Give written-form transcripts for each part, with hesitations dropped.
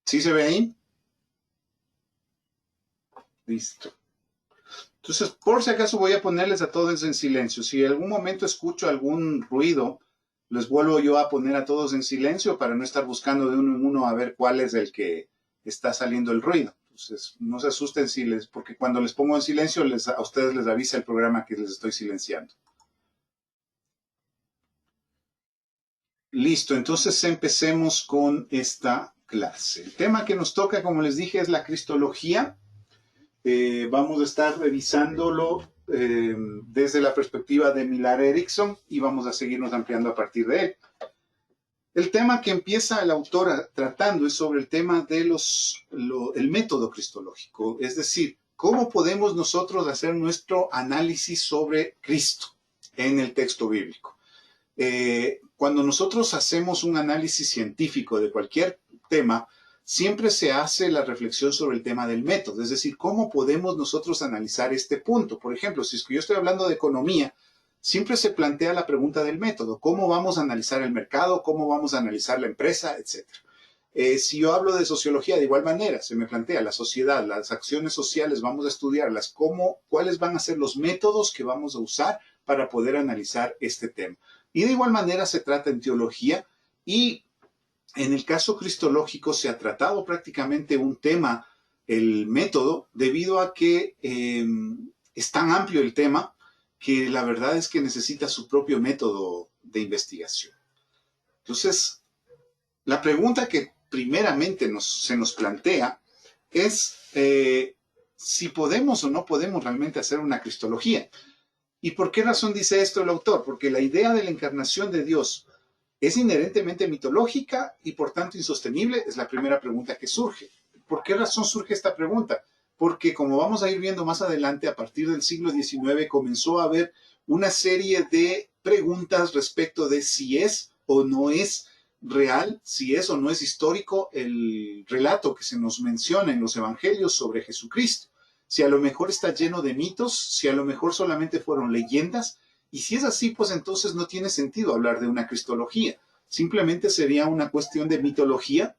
¿Sí se ve ahí? Listo. Entonces, por si acaso voy a ponerles a todos en silencio. Si en algún momento escucho algún ruido, les vuelvo yo a poner a todos en silencio para no estar buscando de uno en uno a ver cuál es el que está saliendo el ruido. Entonces, no se asusten porque cuando les pongo en silencio, a ustedes les avisa el programa que les estoy silenciando. Listo, entonces empecemos con esta clase. El tema que nos toca, como les dije, es la cristología. Vamos a estar revisándolo desde la perspectiva de Millar Erickson y vamos a seguirnos ampliando a partir de él. El tema que empieza el autor tratando es sobre el tema de el método cristológico, es decir, cómo podemos nosotros hacer nuestro análisis sobre Cristo en el texto bíblico. Cuando nosotros hacemos un análisis científico de cualquier tema, siempre se hace la reflexión sobre el tema del método, es decir, cómo podemos nosotros analizar este punto. Por ejemplo, si es que yo estoy hablando de economía, siempre se plantea la pregunta del método, cómo vamos a analizar el mercado, cómo vamos a analizar la empresa, etc. Si yo hablo de sociología, de igual manera, se me plantea la sociedad, las acciones sociales, vamos a estudiarlas, cuáles van a ser los métodos que vamos a usar para poder analizar este tema. Y de igual manera se trata en teología y en el caso cristológico se ha tratado prácticamente un tema, el método, debido a que es tan amplio el tema que la verdad es que necesita su propio método de investigación. Entonces, la pregunta que primeramente se nos plantea es si podemos o no podemos realmente hacer una cristología. ¿Y por qué razón dice esto el autor? Porque la idea de la encarnación de Dios es inherentemente mitológica y por tanto insostenible, es la primera pregunta que surge. ¿Por qué razón surge esta pregunta? Porque como vamos a ir viendo más adelante, a partir del siglo XIX comenzó a haber una serie de preguntas respecto de si es o no es real, si es o no es histórico el relato que se nos menciona en los evangelios sobre Jesucristo. Si a lo mejor está lleno de mitos, si a lo mejor solamente fueron leyendas, y si es así, pues entonces no tiene sentido hablar de una cristología. Simplemente sería una cuestión de mitología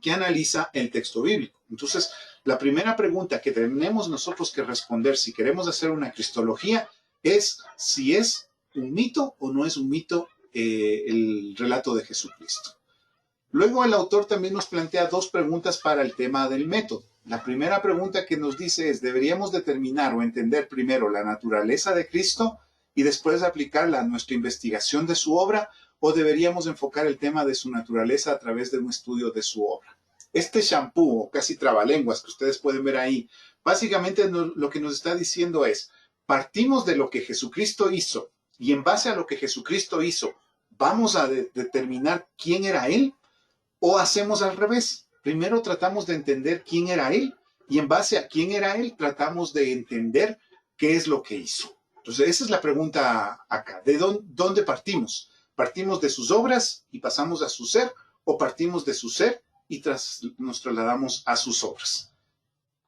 que analiza el texto bíblico. Entonces, la primera pregunta que tenemos nosotros que responder si queremos hacer una cristología es si es un mito o no es un mito el relato de Jesucristo. Luego el autor también nos plantea dos preguntas para el tema del método. La primera pregunta que nos dice es, ¿deberíamos determinar o entender primero la naturaleza de Cristo y después aplicarla a nuestra investigación de su obra, o deberíamos enfocar el tema de su naturaleza a través de un estudio de su obra? Este shampoo, o casi trabalenguas que ustedes pueden ver ahí, básicamente lo que nos está diciendo es, partimos de lo que Jesucristo hizo y en base a lo que Jesucristo hizo, ¿vamos a determinar quién era Él? ¿O hacemos al revés? Primero tratamos de entender quién era Él y en base a quién era Él tratamos de entender qué es lo que hizo. Entonces, esa es la pregunta acá. ¿De dónde partimos? ¿Partimos de sus obras y pasamos a su ser? ¿O partimos de su ser y nos trasladamos a sus obras?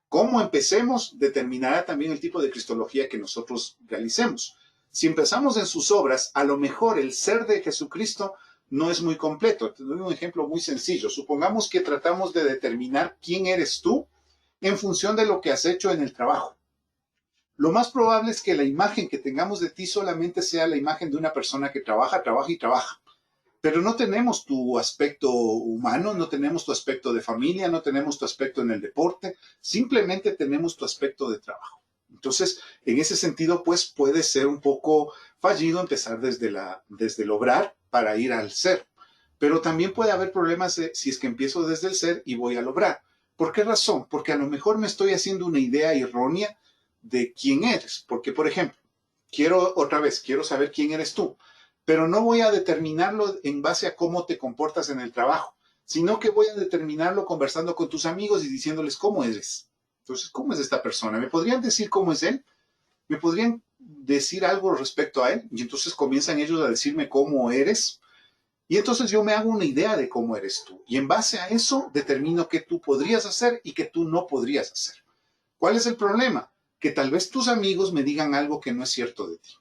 Cómo empecemos determinará también el tipo de cristología que nosotros realicemos. Si empezamos en sus obras, a lo mejor el ser de Jesucristo no es muy completo. Te doy un ejemplo muy sencillo. Supongamos que tratamos de determinar quién eres tú en función de lo que has hecho en el trabajo. Lo más probable es que la imagen que tengamos de ti solamente sea la imagen de una persona que trabaja, trabaja y trabaja. Pero no tenemos tu aspecto humano, no tenemos tu aspecto de familia, no tenemos tu aspecto en el deporte, simplemente tenemos tu aspecto de trabajo. Entonces, en ese sentido, pues puede ser un poco fallido empezar desde el obrar para ir al ser. Pero también puede haber problemas si es que empiezo desde el ser y voy al obrar. ¿Por qué razón? Porque a lo mejor me estoy haciendo una idea errónea de quién eres. Porque, por ejemplo, quiero saber quién eres tú, pero no voy a determinarlo en base a cómo te comportas en el trabajo, sino que voy a determinarlo conversando con tus amigos y diciéndoles cómo eres. Entonces, ¿cómo es esta persona? ¿Me podrían decir cómo es él? ¿Me podrían decir algo respecto a él? Y entonces comienzan ellos a decirme cómo eres. Y entonces yo me hago una idea de cómo eres tú. Y en base a eso determino qué tú podrías hacer y qué tú no podrías hacer. ¿Cuál es el problema? que tal vez tus amigos me digan algo que no es cierto de ti.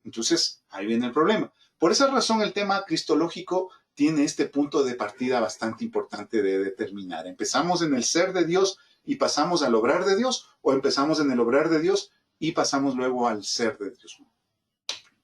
Entonces, ahí viene el problema. Por esa razón, el tema cristológico tiene este punto de partida bastante importante de determinar. ¿Empezamos en el ser de Dios y pasamos al obrar de Dios? ¿O empezamos en el obrar de Dios y pasamos luego al ser de Dios?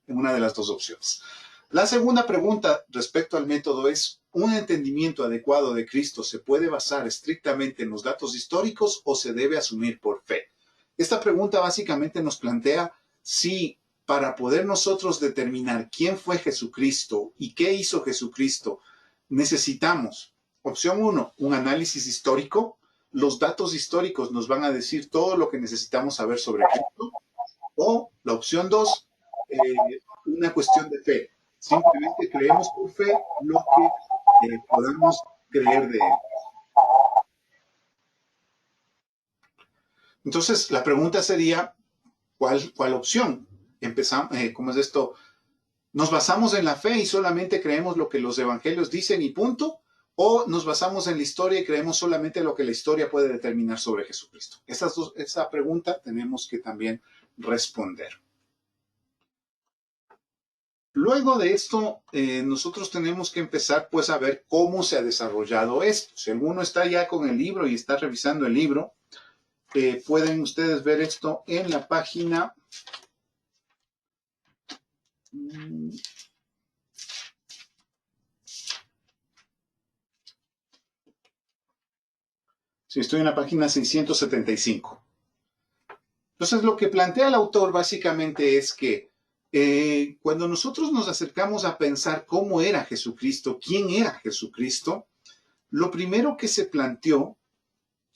En una de las dos opciones. La segunda pregunta respecto al método es: ¿un entendimiento adecuado de Cristo se puede basar estrictamente en los datos históricos o se debe asumir por fe? Esta pregunta básicamente nos plantea si para poder nosotros determinar quién fue Jesucristo y qué hizo Jesucristo, necesitamos, opción 1, un análisis histórico. Los datos históricos nos van a decir todo lo que necesitamos saber sobre Cristo. O la opción 2, una cuestión de fe. Simplemente creemos por fe lo que podamos creer de él. Entonces, la pregunta sería, ¿cuál opción? Empezamos, ¿cómo es esto? ¿Nos basamos en la fe y solamente creemos lo que los evangelios dicen y punto? ¿O nos basamos en la historia y creemos solamente lo que la historia puede determinar sobre Jesucristo? Esa pregunta tenemos que también responder. Luego de esto, nosotros tenemos que empezar pues a ver cómo se ha desarrollado esto. Si alguno está ya con el libro y está revisando el libro, pueden ustedes ver esto en la página... Sí, estoy en la página 675. Entonces, lo que plantea el autor básicamente es que cuando nosotros nos acercamos a pensar cómo era Jesucristo, quién era Jesucristo, lo primero que se planteó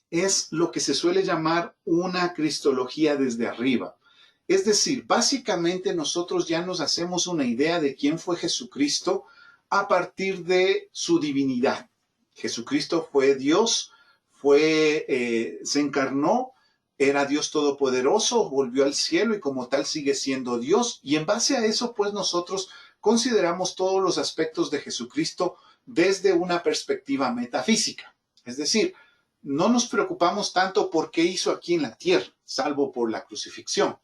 es lo que se suele llamar una cristología desde arriba. Es decir, básicamente nosotros ya nos hacemos una idea de quién fue Jesucristo a partir de su divinidad. Jesucristo fue Dios, se encarnó, era Dios todopoderoso, volvió al cielo y como tal sigue siendo Dios. Y en base a eso, pues nosotros consideramos todos los aspectos de Jesucristo desde una perspectiva metafísica. Es decir, no nos preocupamos tanto por qué hizo aquí en la tierra, salvo por la crucifixión.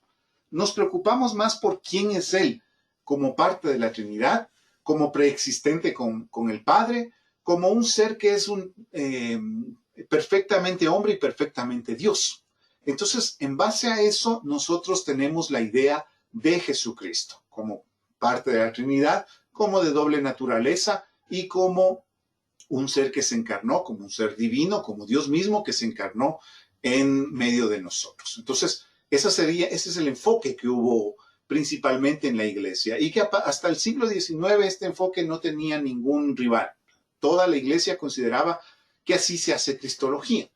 Nos preocupamos más por quién es Él, como parte de la Trinidad, como preexistente con el Padre, como un ser que es perfectamente hombre y perfectamente Dios. Entonces, en base a eso, nosotros tenemos la idea de Jesucristo, como parte de la Trinidad, como de doble naturaleza y como un ser que se encarnó, como un ser divino, como Dios mismo que se encarnó en medio de nosotros. Entonces, ese es el enfoque que hubo principalmente en la iglesia y que hasta el siglo XIX este enfoque no tenía ningún rival. Toda la iglesia consideraba que así se hace cristología.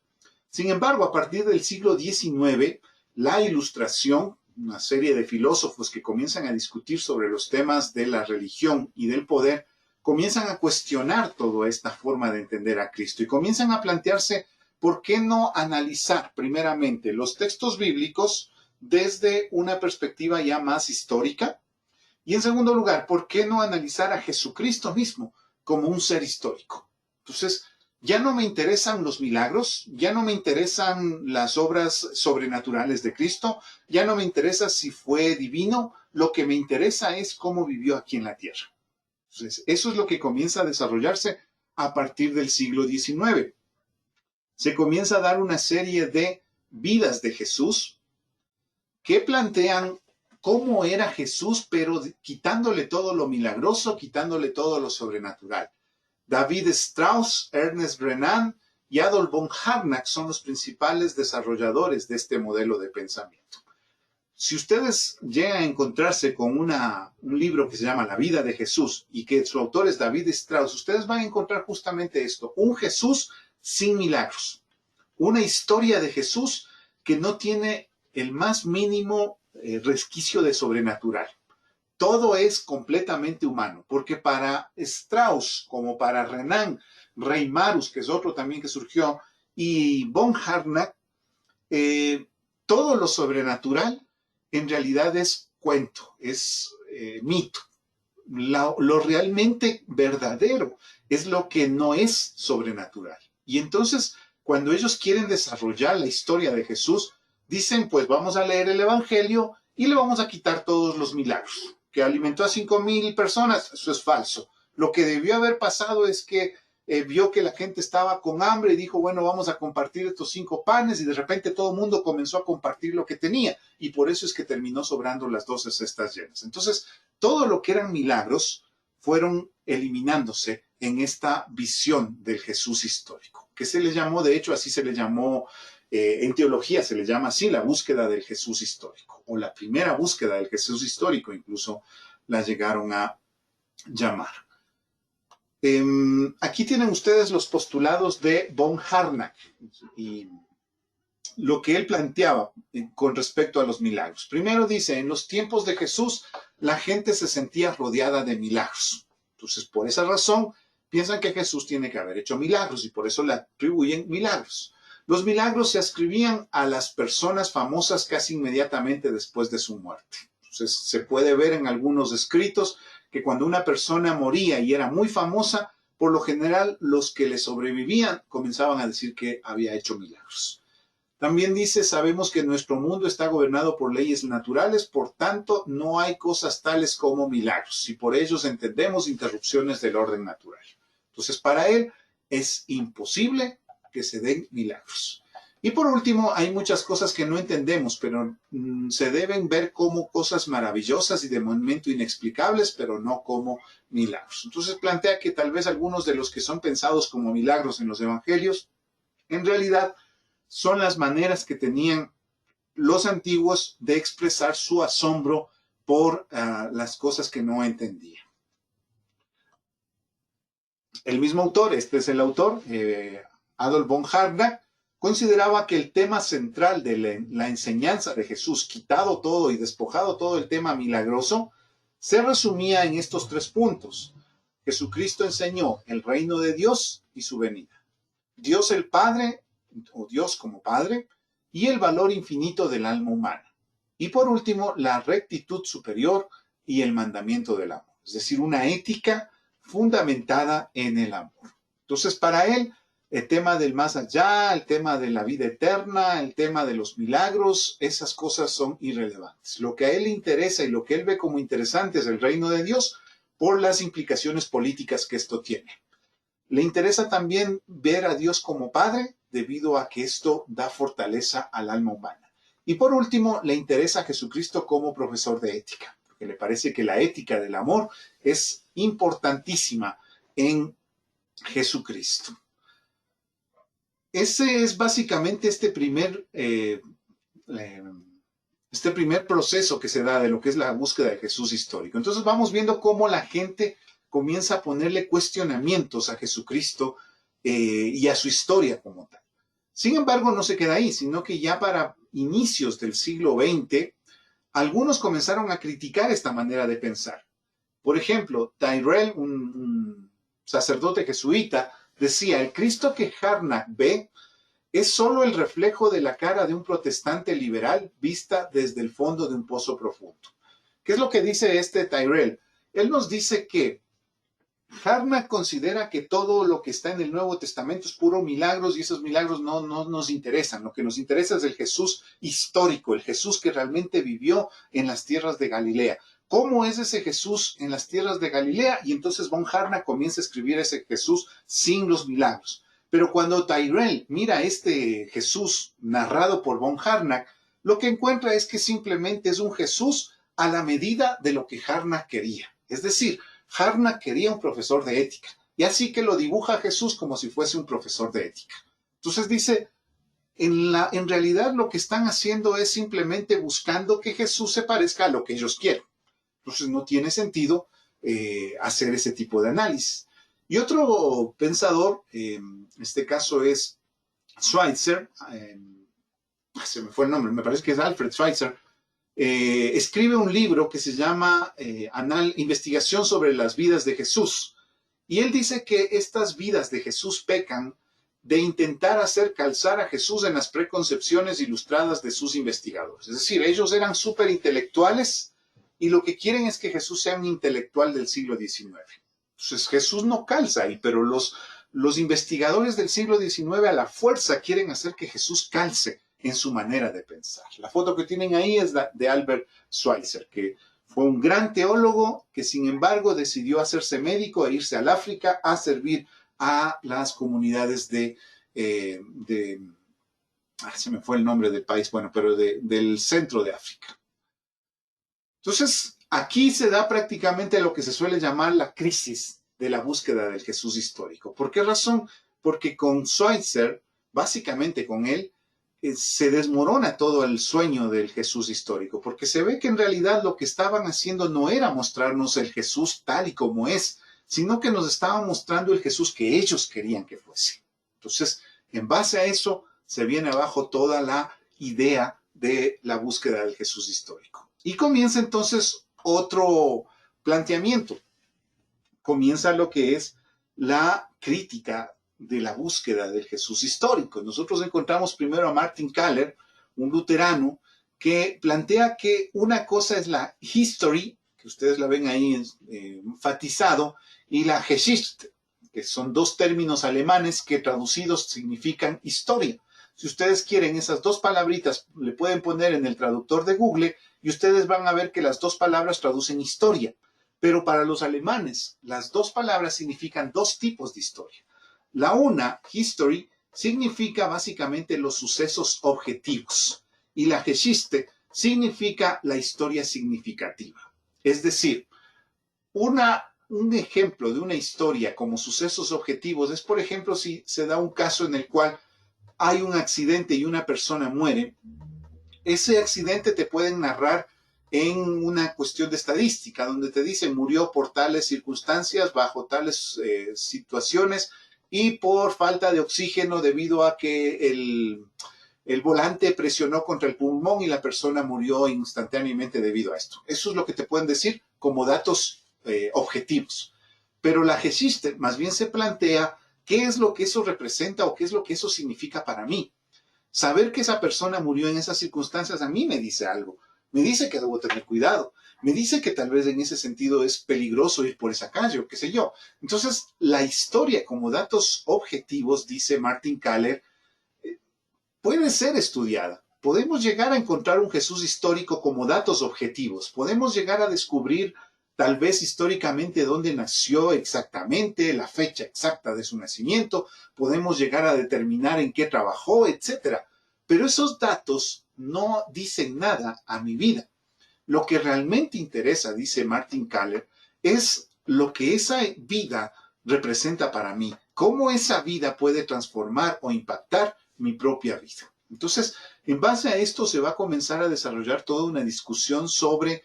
Sin embargo, a partir del siglo XIX, la Ilustración, una serie de filósofos que comienzan a discutir sobre los temas de la religión y del poder, comienzan a cuestionar toda esta forma de entender a Cristo y comienzan a plantearse por qué no analizar primeramente los textos bíblicos desde una perspectiva ya más histórica y en segundo lugar, por qué no analizar a Jesucristo mismo como un ser histórico. Entonces, ya no me interesan los milagros, ya no me interesan las obras sobrenaturales de Cristo, ya no me interesa si fue divino, lo que me interesa es cómo vivió aquí en la tierra. Entonces, eso es lo que comienza a desarrollarse a partir del siglo XIX. Se comienza a dar una serie de vidas de Jesús que plantean cómo era Jesús, pero quitándole todo lo milagroso, quitándole todo lo sobrenatural. David Strauss, Ernest Renan y Adolf von Harnack son los principales desarrolladores de este modelo de pensamiento. Si ustedes llegan a encontrarse con un libro que se llama La vida de Jesús y que su autor es David Strauss, ustedes van a encontrar justamente esto, un Jesús sin milagros, una historia de Jesús que no tiene el más mínimo resquicio de sobrenatural. Todo es completamente humano, porque para Strauss, como para Renan, Reimarus, que es otro también que surgió, y von Harnack, todo lo sobrenatural en realidad es cuento, es mito. Lo realmente verdadero es lo que no es sobrenatural. Y entonces, cuando ellos quieren desarrollar la historia de Jesús, dicen, pues vamos a leer el Evangelio y le vamos a quitar todos los milagros. Que alimentó a 5,000 personas, eso es falso. Lo que debió haber pasado es que vio que la gente estaba con hambre y dijo, bueno, vamos a compartir estos 5 panes, y de repente todo el mundo comenzó a compartir lo que tenía, y por eso es que terminó sobrando las 12 cestas llenas. Entonces, todo lo que eran milagros fueron eliminándose en esta visión del Jesús histórico, que se le llamó, de hecho, así se le llamó, en teología se le llama así, la búsqueda del Jesús histórico, o la primera búsqueda del Jesús histórico, incluso la llegaron a llamar. Aquí tienen ustedes los postulados de von Harnack y lo que él planteaba con respecto a los milagros. Primero dice, en los tiempos de Jesús, la gente se sentía rodeada de milagros. Entonces, por esa razón, piensan que Jesús tiene que haber hecho milagros y por eso le atribuyen milagros. Los milagros se ascribían a las personas famosas casi inmediatamente después de su muerte. Entonces, se puede ver en algunos escritos que cuando una persona moría y era muy famosa, por lo general los que le sobrevivían comenzaban a decir que había hecho milagros. También dice, sabemos que nuestro mundo está gobernado por leyes naturales, por tanto no hay cosas tales como milagros, y por ellos entendemos interrupciones del orden natural. Entonces, para él es imposible que se den milagros. Y por último, hay muchas cosas que no entendemos, pero se deben ver como cosas maravillosas y de momento inexplicables, pero no como milagros. Entonces plantea que tal vez algunos de los que son pensados como milagros en los evangelios, en realidad son las maneras que tenían los antiguos de expresar su asombro por las cosas que no entendían. El mismo autor, este es el autor, Adolf von Harnack, consideraba que el tema central de la enseñanza de Jesús, quitado todo y despojado todo el tema milagroso, se resumía en estos 3 puntos. Jesucristo enseñó el reino de Dios y su venida. Dios el Padre, o Dios como Padre, y el valor infinito del alma humana. Y por último, la rectitud superior y el mandamiento del amor. Es decir, una ética fundamentada en el amor. Entonces, para él, el tema del más allá, el tema de la vida eterna, el tema de los milagros, esas cosas son irrelevantes. Lo que a él le interesa y lo que él ve como interesante es el reino de Dios por las implicaciones políticas que esto tiene. Le interesa también ver a Dios como Padre debido a que esto da fortaleza al alma humana. Y por último, le interesa a Jesucristo como profesor de ética, porque le parece que la ética del amor es importantísima en Jesucristo. Ese es básicamente este primer proceso que se da de lo que es la búsqueda de Jesús histórico. Entonces vamos viendo cómo la gente comienza a ponerle cuestionamientos a Jesucristo y a su historia como tal. Sin embargo, no se queda ahí, sino que ya para inicios del siglo XX, algunos comenzaron a criticar esta manera de pensar. Por ejemplo, Tyrrell, un sacerdote jesuita, decía, el Cristo que Harnack ve es solo el reflejo de la cara de un protestante liberal vista desde el fondo de un pozo profundo. ¿Qué es lo que dice este Tyrrell? Él nos dice que Harnack considera que todo lo que está en el Nuevo Testamento es puro milagros y esos milagros no nos interesan. Lo que nos interesa es el Jesús histórico, el Jesús que realmente vivió en las tierras de Galilea. ¿Cómo es ese Jesús en las tierras de Galilea? Y entonces von Harnack comienza a escribir ese Jesús sin los milagros. Pero cuando Tyrrell mira este Jesús narrado por von Harnack, lo que encuentra es que simplemente es un Jesús a la medida de lo que Harnack quería. Es decir, Harnack quería un profesor de ética, y así que lo dibuja a Jesús como si fuese un profesor de ética. Entonces dice, en realidad lo que están haciendo es simplemente buscando que Jesús se parezca a lo que ellos quieren. Entonces no tiene sentido hacer ese tipo de análisis. Y otro pensador, en este caso es Schweitzer, se me fue el nombre, me parece que es Alfred Schweitzer, escribe un libro que se llama Investigación sobre las vidas de Jesús. Y él dice que estas vidas de Jesús pecan de intentar hacer calzar a Jesús en las preconcepciones ilustradas de sus investigadores. Es decir, ellos eran súper intelectuales y lo que quieren es que Jesús sea un intelectual del siglo XIX. Entonces Jesús no calza ahí, pero los investigadores del siglo XIX a la fuerza quieren hacer que Jesús calce en su manera de pensar. La foto que tienen ahí es la de Albert Schweitzer, que fue un gran teólogo que sin embargo decidió hacerse médico e irse al África a servir a las comunidades se me fue el nombre del país, bueno, pero del centro de África. Entonces, aquí se da prácticamente lo que se suele llamar la crisis de la búsqueda del Jesús histórico. ¿Por qué razón? Porque con Schweitzer, básicamente con él, se desmorona todo el sueño del Jesús histórico, porque se ve que en realidad lo que estaban haciendo no era mostrarnos el Jesús tal y como es, sino que nos estaban mostrando el Jesús que ellos querían que fuese. Entonces, en base a eso, se viene abajo toda la idea de la búsqueda del Jesús histórico. Y comienza entonces otro planteamiento. Comienza lo que es la crítica de la búsqueda del Jesús histórico.Nosotros encontramos primero a Martin Kaller, un luterano, que plantea que una cosa es la history, que ustedes la ven ahí enfatizado, y la Geschichte, que son dos términos alemanes que traducidos significan historia. Si ustedes quieren esas dos palabritas, le pueden poner en el traductor de Google y ustedes van a ver que las dos palabras traducen historia. Pero para los alemanes, las dos palabras significan dos tipos de historia. La una, history, significa básicamente los sucesos objetivos y la Geschichte significa la historia significativa. Es decir, un ejemplo de una historia como sucesos objetivos es, por ejemplo, si se da un caso en el cual hay un accidente y una persona muere. Ese accidente te pueden narrar en una cuestión de estadística, donde te dicen murió por tales circunstancias, bajo tales situaciones y por falta de oxígeno debido a que el volante presionó contra el pulmón y la persona murió instantáneamente debido a esto. Eso es lo que te pueden decir como datos objetivos. Pero la Geschichte más bien se plantea qué es lo que eso representa o qué es lo que eso significa para mí. Saber que esa persona murió en esas circunstancias a mí me dice algo. Me dice que debo tener cuidado. Me dice que tal vez en ese sentido es peligroso ir por esa calle o qué sé yo. Entonces, la historia como datos objetivos, dice Martin Kaller, puede ser estudiada. Podemos llegar a encontrar un Jesús histórico como datos objetivos. Podemos llegar a descubrir tal vez históricamente dónde nació exactamente, la fecha exacta de su nacimiento. Podemos llegar a determinar en qué trabajó, etc. Pero esos datos no dicen nada a mi vida. Lo que realmente interesa, dice Martin Kaller, es lo que esa vida representa para mí. Cómo esa vida puede transformar o impactar mi propia vida. Entonces, en base a esto se va a comenzar a desarrollar toda una discusión sobre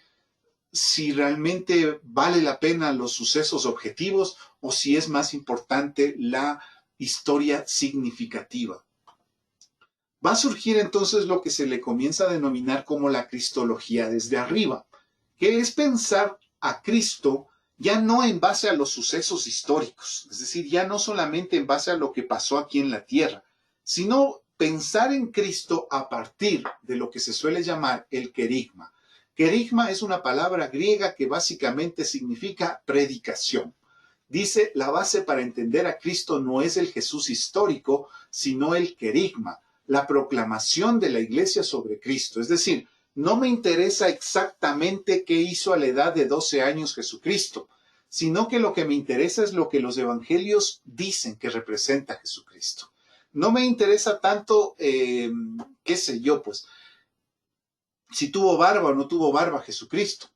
si realmente vale la pena los sucesos objetivos o si es más importante la historia significativa. Va a surgir entonces lo que se le comienza a denominar como la cristología desde arriba, que es pensar a Cristo ya no en base a los sucesos históricos, es decir, ya no solamente en base a lo que pasó aquí en la tierra, sino pensar en Cristo a partir de lo que se suele llamar el querigma. Querigma es una palabra griega que básicamente significa predicación. Dice, la base para entender a Cristo no es el Jesús histórico, sino el querigma, la proclamación de la iglesia sobre Cristo. Es decir, no me interesa exactamente qué hizo a la edad de 12 años Jesucristo, sino que lo que me interesa es lo que los evangelios dicen que representa a Jesucristo. No me interesa tanto, qué sé yo, pues, si tuvo barba o no tuvo barba Jesucristo.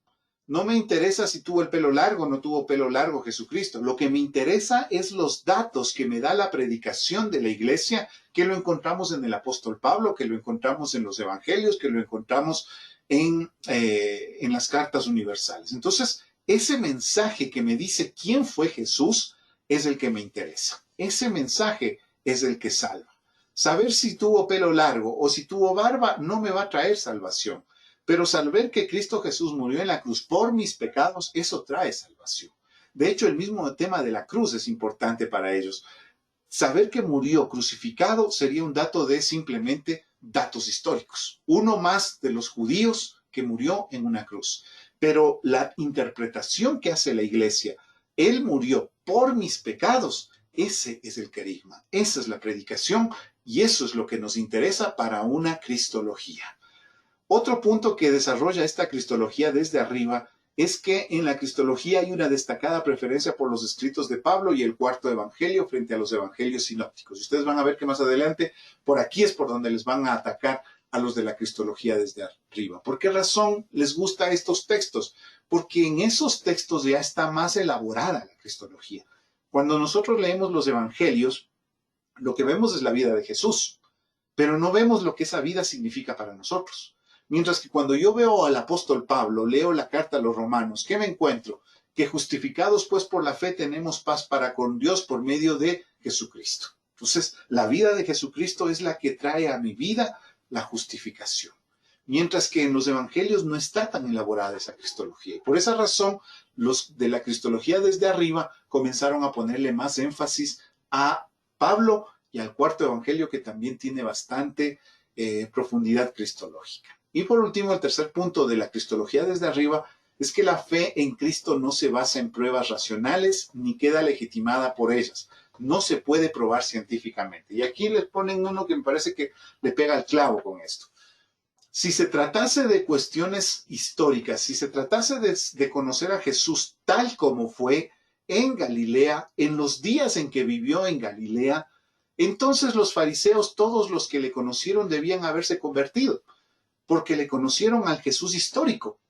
No me interesa si tuvo el pelo largo o no tuvo pelo largo Jesucristo. Lo que me interesa es los datos que me da la predicación de la iglesia, que lo encontramos en el apóstol Pablo, que lo encontramos en los evangelios, que lo encontramos en las cartas universales. Entonces, ese mensaje que me dice quién fue Jesús es el que me interesa. Ese mensaje es el que salva. Saber si tuvo pelo largo o si tuvo barba no me va a traer salvación. Pero saber que Cristo Jesús murió en la cruz por mis pecados, eso trae salvación. De hecho, el mismo tema de la cruz es importante para ellos. Saber que murió crucificado sería un dato de simplemente datos históricos. Uno más de los judíos que murió en una cruz. Pero la interpretación que hace la iglesia, Él murió por mis pecados, Ese es el querigma, esa es la predicación y eso es lo que nos interesa para una cristología. Otro punto que desarrolla esta cristología desde arriba es que en la cristología hay una destacada preferencia por los escritos de Pablo y el cuarto evangelio frente a los evangelios sinópticos. Y ustedes van a ver que más adelante, por aquí es por donde les van a atacar a los de la cristología desde arriba. ¿Por qué razón les gusta estos textos? Porque en esos textos ya está más elaborada la cristología. Cuando nosotros leemos los evangelios, lo que vemos es la vida de Jesús, pero no vemos lo que esa vida significa para nosotros. Mientras que cuando yo veo al apóstol Pablo, leo la carta a los romanos, ¿qué me encuentro? Que justificados pues por la fe tenemos paz para con Dios por medio de Jesucristo. Entonces, la vida de Jesucristo es la que trae a mi vida la justificación. Mientras que en los evangelios no está tan elaborada esa cristología. Y por esa razón, los de la cristología desde arriba comenzaron a ponerle más énfasis a Pablo y al cuarto evangelio, que también tiene bastante profundidad cristológica. Y por último, el tercer punto de la cristología desde arriba es que la fe en Cristo no se basa en pruebas racionales ni queda legitimada por ellas. No se puede probar científicamente. Y aquí les ponen uno que me parece que le pega al clavo con esto. Si se tratase de cuestiones históricas, si se tratase de conocer a Jesús tal como fue en Galilea, en los días en que vivió en Galilea, entonces los fariseos, todos los que le conocieron, debían haberse convertido, porque le conocieron al Jesús histórico.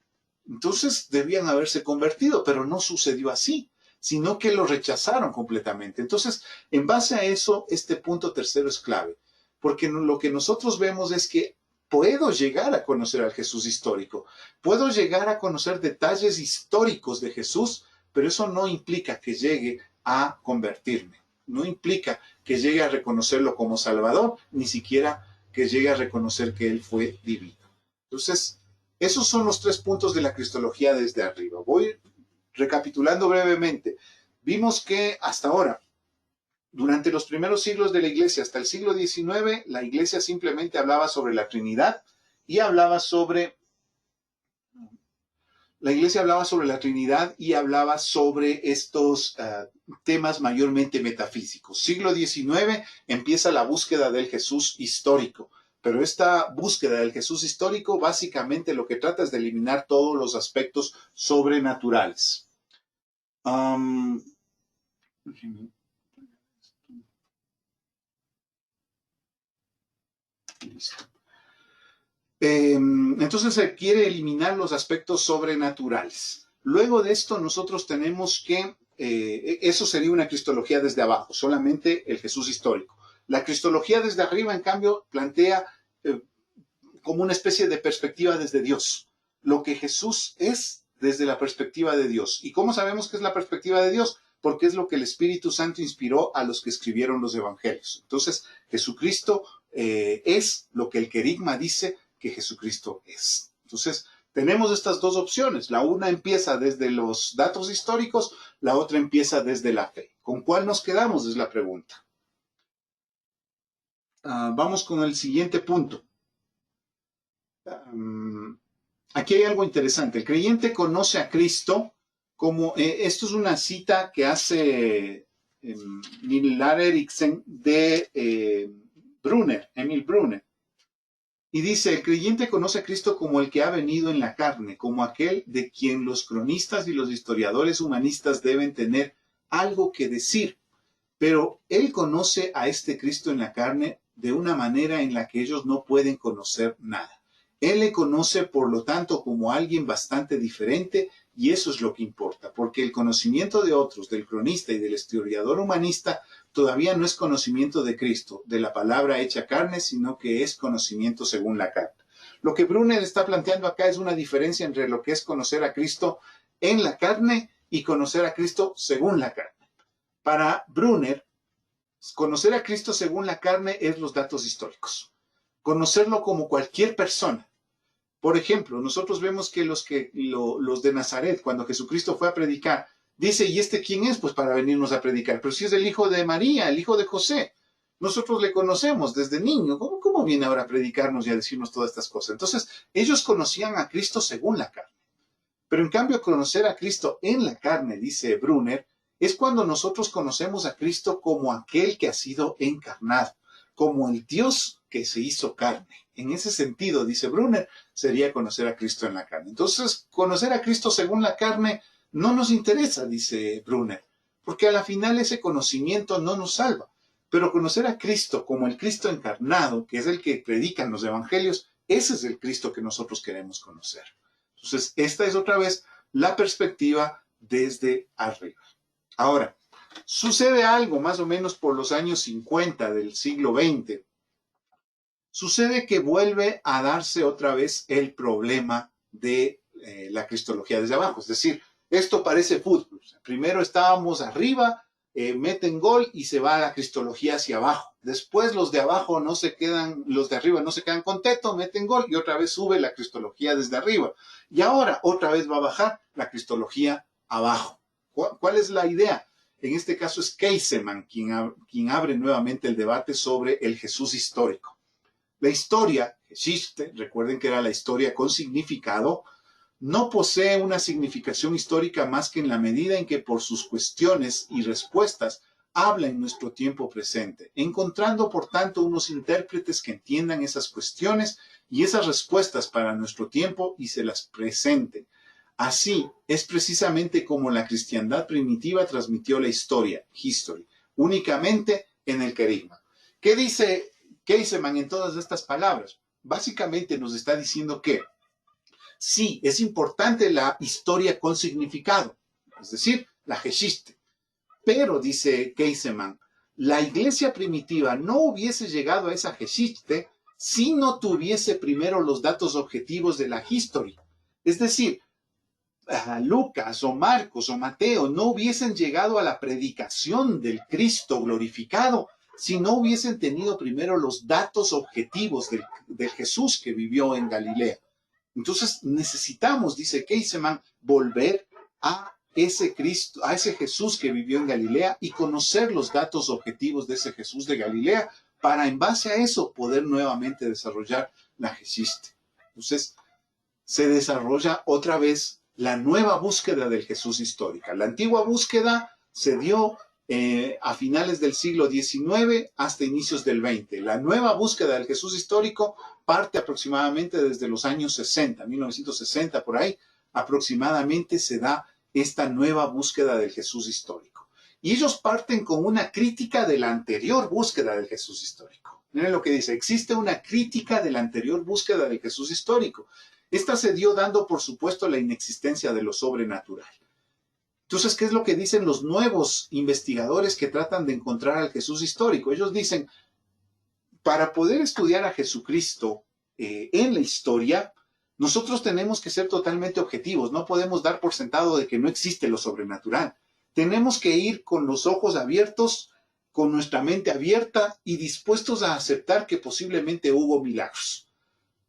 Entonces debían haberse convertido, pero no sucedió así, sino que lo rechazaron completamente. Entonces, en base a eso, este punto tercero es clave, porque lo que nosotros vemos es que puedo llegar a conocer al Jesús histórico, puedo llegar a conocer detalles históricos de Jesús, pero eso no implica que llegue a convertirme, no implica que llegue a reconocerlo como Salvador, ni siquiera que llegue a reconocer que Él fue divino. Entonces, esos son los tres puntos de la cristología desde arriba. Voy recapitulando brevemente. Vimos que hasta ahora, durante los primeros siglos de la Iglesia, hasta el siglo XIX, la Iglesia simplemente hablaba sobre la Trinidad y hablaba sobre... La Iglesia hablaba sobre la Trinidad y hablaba sobre estos temas mayormente metafísicos. Siglo XIX empieza la búsqueda del Jesús histórico, pero esta búsqueda del Jesús histórico básicamente lo que trata es de eliminar todos los aspectos sobrenaturales. Listo. Entonces se quiere eliminar los aspectos sobrenaturales. Luego de esto nosotros tenemos que, eso sería una cristología desde abajo, solamente el Jesús histórico. La cristología desde arriba, en cambio, plantea como una especie de perspectiva desde Dios, lo que Jesús es desde la perspectiva de Dios. ¿Y cómo sabemos que es la perspectiva de Dios? Porque es lo que el Espíritu Santo inspiró a los que escribieron los evangelios. Entonces, Jesucristo es lo que el querigma dice que Jesucristo es. Entonces, tenemos estas dos opciones. La una empieza desde los datos históricos, la otra empieza desde la fe. ¿Con cuál nos quedamos? Es la pregunta. Vamos con el siguiente punto. Aquí hay algo interesante. El creyente conoce a Cristo como, esto es una cita que hace Millar Eriksen de Brunner, Emil Brunner. Y dice, el creyente conoce a Cristo como el que ha venido en la carne, como aquel de quien los cronistas y los historiadores humanistas deben tener algo que decir. Pero él conoce a este Cristo en la carne de una manera en la que ellos no pueden conocer nada. Él le conoce, por lo tanto, como alguien bastante diferente, y eso es lo que importa, porque el conocimiento de otros, del cronista y del historiador humanista, todavía no es conocimiento de Cristo, de la palabra hecha carne, sino que es conocimiento según la carne. Lo que Brunner está planteando acá es una diferencia entre lo que es conocer a Cristo en la carne y conocer a Cristo según la carne. Para Brunner, conocer a Cristo según la carne es los datos históricos. Conocerlo como cualquier persona. Por ejemplo, nosotros vemos que los de Nazaret, cuando Jesucristo fue a predicar, dice, ¿y este quién es? Pues para venirnos a predicar. Pero si es el hijo de María, el hijo de José. Nosotros le conocemos desde niño. ¿Cómo viene ahora a predicarnos y a decirnos todas estas cosas? Entonces, ellos conocían a Cristo según la carne. Pero en cambio, conocer a Cristo en la carne, dice Brunner, es cuando nosotros conocemos a Cristo como aquel que ha sido encarnado, como el Dios que se hizo carne. En ese sentido, dice Brunner, sería conocer a Cristo en la carne. Entonces, conocer a Cristo según la carne no nos interesa, dice Brunner, porque a la final ese conocimiento no nos salva. Pero conocer a Cristo como el Cristo encarnado, que es el que predican los evangelios, ese es el Cristo que nosotros queremos conocer. Entonces, esta es otra vez la perspectiva desde arriba. Ahora, sucede algo más o menos por los años 50 del siglo XX. Sucede que vuelve a darse otra vez el problema de la cristología desde abajo. Es decir, esto parece fútbol. Primero estábamos arriba, meten gol y se va la cristología hacia abajo. Después los de abajo no se quedan, los de arriba no se quedan contentos, meten gol y otra vez sube la cristología desde arriba. Y ahora otra vez va a bajar la cristología abajo. ¿Cuál es la idea? En este caso es Keiseman quien abre nuevamente el debate sobre el Jesús histórico. La historia, Geschichte, recuerden que era la historia con significado, no posee una significación histórica más que en la medida en que por sus cuestiones y respuestas habla en nuestro tiempo presente, encontrando por tanto unos intérpretes que entiendan esas cuestiones y esas respuestas para nuestro tiempo y se las presenten. Así es precisamente como la cristiandad primitiva transmitió la historia, history, únicamente en el querigma. ¿Qué dice Keiseman en todas estas palabras? Básicamente nos está diciendo que sí, es importante la historia con significado, es decir, la Geschichte. Pero, dice Keiseman, la iglesia primitiva no hubiese llegado a esa Geschichte si no tuviese primero los datos objetivos de la history. Es decir, Lucas o Marcos o Mateo no hubiesen llegado a la predicación del Cristo glorificado si no hubiesen tenido primero los datos objetivos de Jesús que vivió en Galilea. Entonces necesitamos, dice Keiseman, volver a ese Cristo, a ese Jesús que vivió en Galilea y conocer los datos objetivos de ese Jesús de Galilea para en base a eso poder nuevamente desarrollar la Geschichte. Entonces se desarrolla otra vez la nueva búsqueda del Jesús histórica. La antigua búsqueda se dio a finales del siglo XIX hasta inicios del XX. La nueva búsqueda del Jesús histórico parte aproximadamente desde los años 60, 1960 por ahí, aproximadamente se da esta nueva búsqueda del Jesús histórico. Y ellos parten con una crítica de la anterior búsqueda del Jesús histórico. Miren lo que dice, existe una crítica de la anterior búsqueda del Jesús histórico. Esta se dio dando por supuesto la inexistencia de lo sobrenatural. Entonces, ¿qué es lo que dicen los nuevos investigadores que tratan de encontrar al Jesús histórico? Ellos dicen, para poder estudiar a Jesucristo en la historia, nosotros tenemos que ser totalmente objetivos. No podemos dar por sentado de que no existe lo sobrenatural. Tenemos que ir con los ojos abiertos, con nuestra mente abierta y dispuestos a aceptar que posiblemente hubo milagros.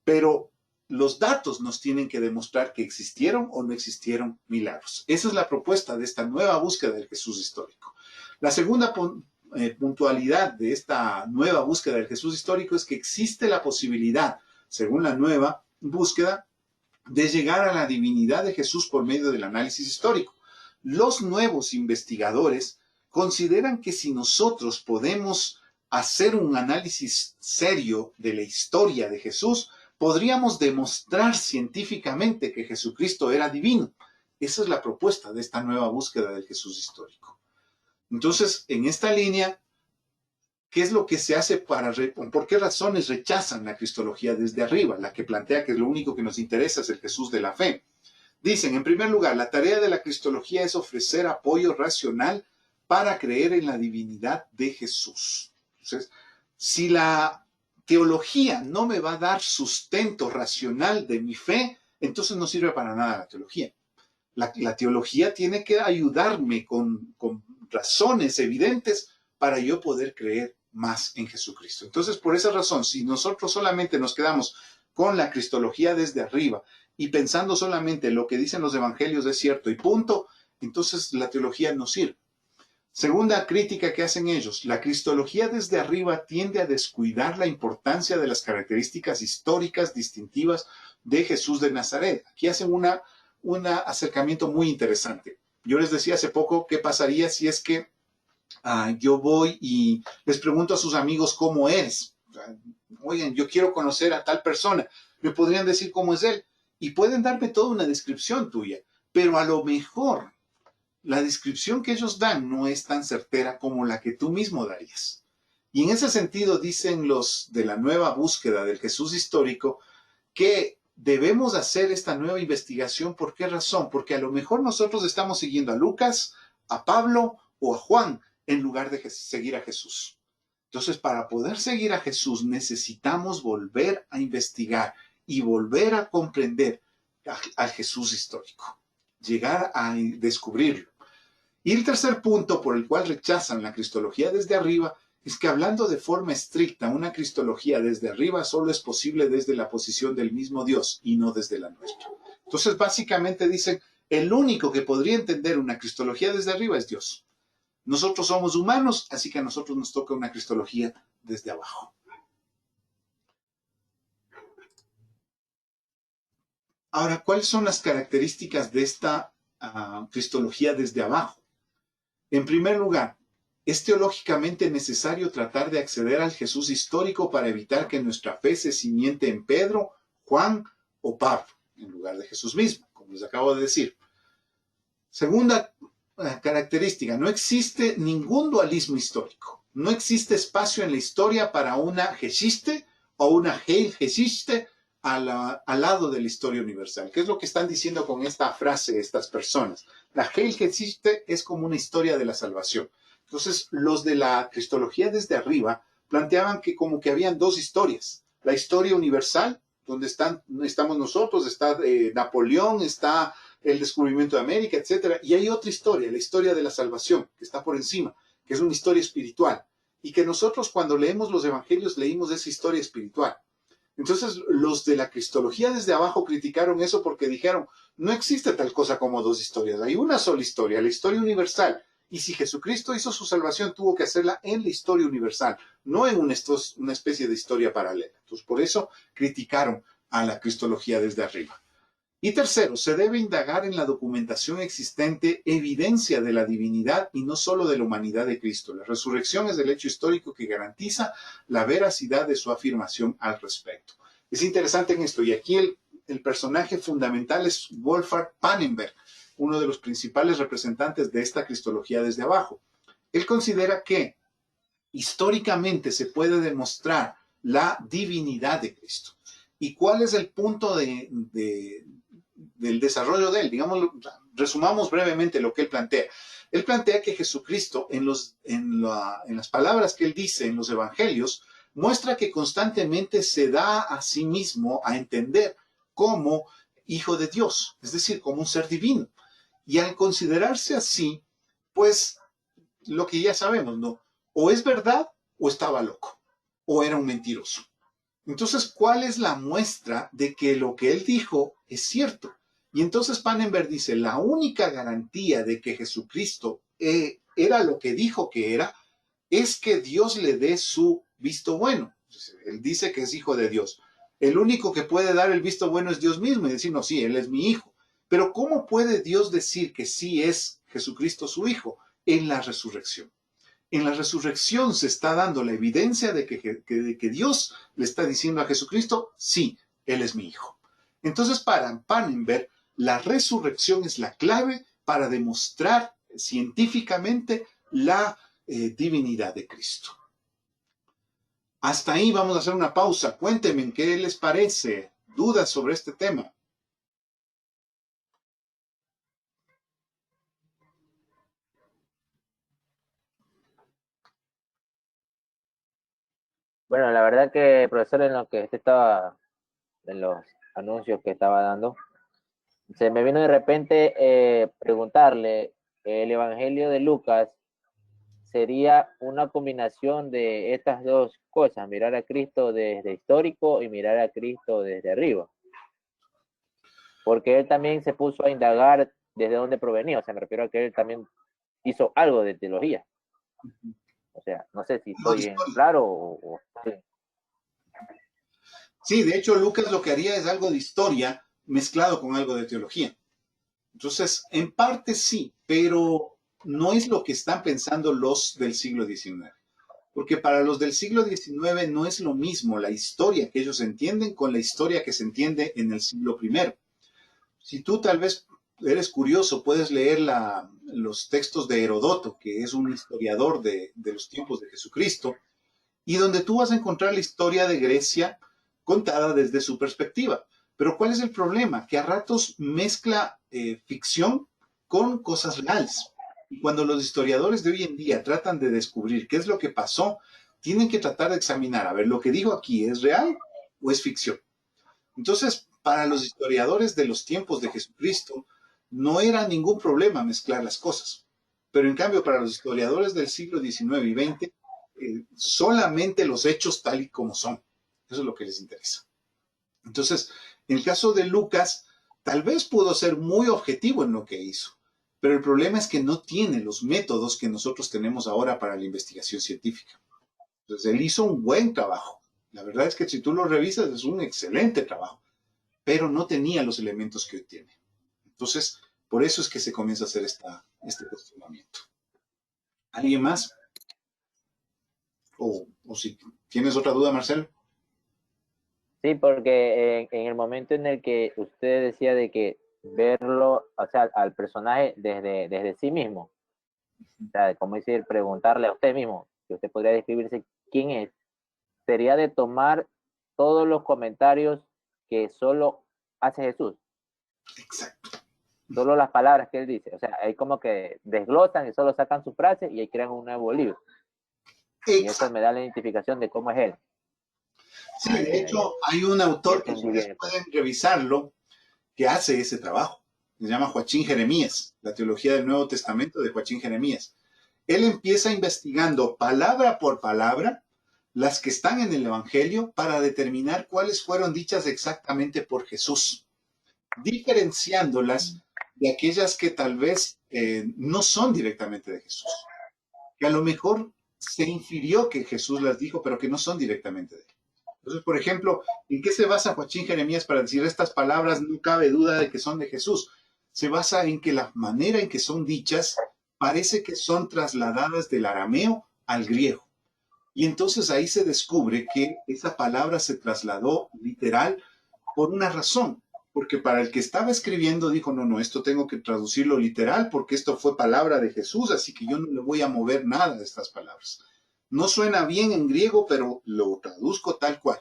Pero los datos nos tienen que demostrar que existieron o no existieron milagros. Esa es la propuesta de esta nueva búsqueda del Jesús histórico. La segunda puntualidad de esta nueva búsqueda del Jesús histórico es que existe la posibilidad, según la nueva búsqueda, de llegar a la divinidad de Jesús por medio del análisis histórico. Los nuevos investigadores consideran que si nosotros podemos hacer un análisis serio de la historia de Jesús, podríamos demostrar científicamente que Jesucristo era divino. Esa es la propuesta de esta nueva búsqueda del Jesús histórico. Entonces, en esta línea, ¿qué es lo que se hace por qué razones rechazan la cristología desde arriba? La que plantea que lo único que nos interesa es el Jesús de la fe. Dicen, en primer lugar, la tarea de la cristología es ofrecer apoyo racional para creer en la divinidad de Jesús. Entonces, si la teología no me va a dar sustento racional de mi fe, entonces no sirve para nada la teología. La teología tiene que ayudarme con razones evidentes para yo poder creer más en Jesucristo. Entonces, por esa razón, si nosotros solamente nos quedamos con la cristología desde arriba y pensando solamente lo que dicen los evangelios es cierto y punto, entonces la teología no sirve. Segunda crítica que hacen ellos, la cristología desde arriba tiende a descuidar la importancia de las características históricas distintivas de Jesús de Nazaret. Aquí hacen un acercamiento muy interesante. Yo les decía hace poco qué pasaría si es que yo voy y les pregunto a sus amigos cómo eres. Oigan, yo quiero conocer a tal persona. Me podrían decir cómo es él. Y pueden darme toda una descripción tuya. Pero a lo mejor la descripción que ellos dan no es tan certera como la que tú mismo darías. Y en ese sentido dicen los de la nueva búsqueda del Jesús histórico que debemos hacer esta nueva investigación. ¿Por qué razón? Porque a lo mejor nosotros estamos siguiendo a Lucas, a Pablo o a Juan en lugar de seguir a Jesús. Entonces, para poder seguir a Jesús necesitamos volver a investigar y volver a comprender al Jesús histórico, llegar a descubrirlo. Y el tercer punto por el cual rechazan la cristología desde arriba es que, hablando de forma estricta, una cristología desde arriba solo es posible desde la posición del mismo Dios y no desde la nuestra. Entonces, básicamente dicen, el único que podría entender una cristología desde arriba es Dios. Nosotros somos humanos, así que a nosotros nos toca una cristología desde abajo. Ahora, ¿cuáles son las características de esta cristología desde abajo? En primer lugar, es teológicamente necesario tratar de acceder al Jesús histórico para evitar que nuestra fe se cimiente en Pedro, Juan o Pablo, en lugar de Jesús mismo, como les acabo de decir. Segunda característica, no existe ningún dualismo histórico. No existe espacio en la historia para una Geschichte o una Heilgeschichte al lado de la historia universal. ¿Qué es lo que están diciendo con esta frase estas personas? La Heilgeschichte es como una historia de la salvación. Entonces, los de la cristología desde arriba planteaban que como que habían dos historias. La historia universal, donde estamos nosotros, está Napoleón, está el descubrimiento de América, etcétera. Y hay otra historia, la historia de la salvación, que está por encima, que es una historia espiritual. Y que nosotros cuando leemos los evangelios leímos esa historia espiritual. Entonces, los de la cristología desde abajo criticaron eso porque dijeron, no existe tal cosa como dos historias, hay una sola historia, la historia universal. Y si Jesucristo hizo su salvación, tuvo que hacerla en la historia universal, no en una especie de historia paralela. Entonces, por eso criticaron a la cristología desde arriba. Y tercero, se debe indagar en la documentación existente evidencia de la divinidad y no solo de la humanidad de Cristo. La resurrección es el hecho histórico que garantiza la veracidad de su afirmación al respecto. Es interesante en esto, y aquí el personaje fundamental es Wolfhard Pannenberg, uno de los principales representantes de esta cristología desde abajo. Él considera que históricamente se puede demostrar la divinidad de Cristo. ¿Y cuál es el punto del desarrollo de él? Digamos, resumamos brevemente lo que él plantea. Él plantea que Jesucristo, en las palabras que él dice en los evangelios, muestra que constantemente se da a sí mismo a entender como hijo de Dios, es decir, como un ser divino. Y al considerarse así, pues lo que ya sabemos, ¿no? O es verdad o estaba loco, o era un mentiroso. Entonces, ¿cuál es la muestra de que lo que él dijo es cierto? Y entonces Pannenberg dice, la única garantía de que Jesucristo era lo que dijo que era, es que Dios le dé su visto bueno. Él dice que es hijo de Dios. El único que puede dar el visto bueno es Dios mismo y decir, no, sí, él es mi hijo. Pero ¿cómo puede Dios decir que sí es Jesucristo su hijo? En la resurrección. En la resurrección se está dando la evidencia de que Dios le está diciendo a Jesucristo, sí, Él es mi hijo. Entonces, para Pannenberg, la resurrección es la clave para demostrar científicamente la divinidad de Cristo. Hasta ahí vamos a hacer una pausa. Cuéntenme qué les parece, dudas sobre este tema. Bueno, la verdad que, profesor, en lo que usted estaba, en los anuncios que estaba dando, se me vino de repente preguntarle, el Evangelio de Lucas sería una combinación de estas dos cosas, mirar a Cristo desde histórico y mirar a Cristo desde arriba. Porque él también se puso a indagar desde dónde provenía, o sea, me refiero a que él también hizo algo de teología. O sea, no sé si estoy en claro o estoy... Sí, de hecho, Lucas lo que haría es algo de historia mezclado con algo de teología. Entonces, en parte sí, pero no es lo que están pensando los del siglo XIX. Porque para los del siglo XIX no es lo mismo la historia que ellos entienden con la historia que se entiende en el siglo I. Si tú tal vez eres curioso, puedes leer los textos de Herodoto, que es un historiador de los tiempos de Jesucristo, y donde tú vas a encontrar la historia de Grecia contada desde su perspectiva. Pero ¿cuál es el problema? Que a ratos mezcla ficción con cosas reales. Y cuando los historiadores de hoy en día tratan de descubrir qué es lo que pasó, tienen que tratar de examinar, a ver, lo que dijo aquí, ¿es real o es ficción? Entonces, para los historiadores de los tiempos de Jesucristo, no era ningún problema mezclar las cosas. Pero en cambio, para los historiadores del siglo XIX y XX, solamente los hechos tal y como son. Eso es lo que les interesa. Entonces, en el caso de Lucas, tal vez pudo ser muy objetivo en lo que hizo, pero el problema es que no tiene los métodos que nosotros tenemos ahora para la investigación científica. Entonces, él hizo un buen trabajo. La verdad es que si tú lo revisas, es un excelente trabajo, pero no tenía los elementos que hoy tiene. Entonces, por eso es que se comienza a hacer este cuestionamiento. ¿Alguien más? O si tienes otra duda, Marcelo. Sí, porque en el momento en el que usted decía de que verlo, o sea, al personaje desde sí mismo, o sea, como decir, preguntarle a usted mismo, que usted podría describirse quién es, sería de tomar todos los comentarios que solo hace Jesús, Exacto. solo las palabras que él dice. O sea, hay como que desglosan y solo sacan su frase y ahí crean un nuevo libro. Y eso Exacto. me da la identificación de cómo es él. Sí, de Ya, hecho, hay un ya autor que entendí ustedes bien entonces. pueden revisarlo que hace ese trabajo. Se llama Joachín Jeremías, la teología del Nuevo Testamento de Joachín Jeremías. Él empieza investigando palabra por palabra las que están en el Evangelio para determinar cuáles fueron dichas exactamente por Jesús, diferenciándolas de aquellas que tal vez no son directamente de Jesús, que a lo mejor se infirió que Jesús las dijo, pero que no son directamente de él. Entonces, por ejemplo, ¿en qué se basa Joachín Jeremías para decir estas palabras? No cabe duda de que son de Jesús. Se basa en que la manera en que son dichas parece que son trasladadas del arameo al griego. Y entonces ahí se descubre que esa palabra se trasladó literal por una razón, porque para el que estaba escribiendo dijo, no, no, esto tengo que traducirlo literal porque esto fue palabra de Jesús, así que yo no le voy a mover nada de estas palabras. No suena bien en griego, pero lo traduzco tal cual.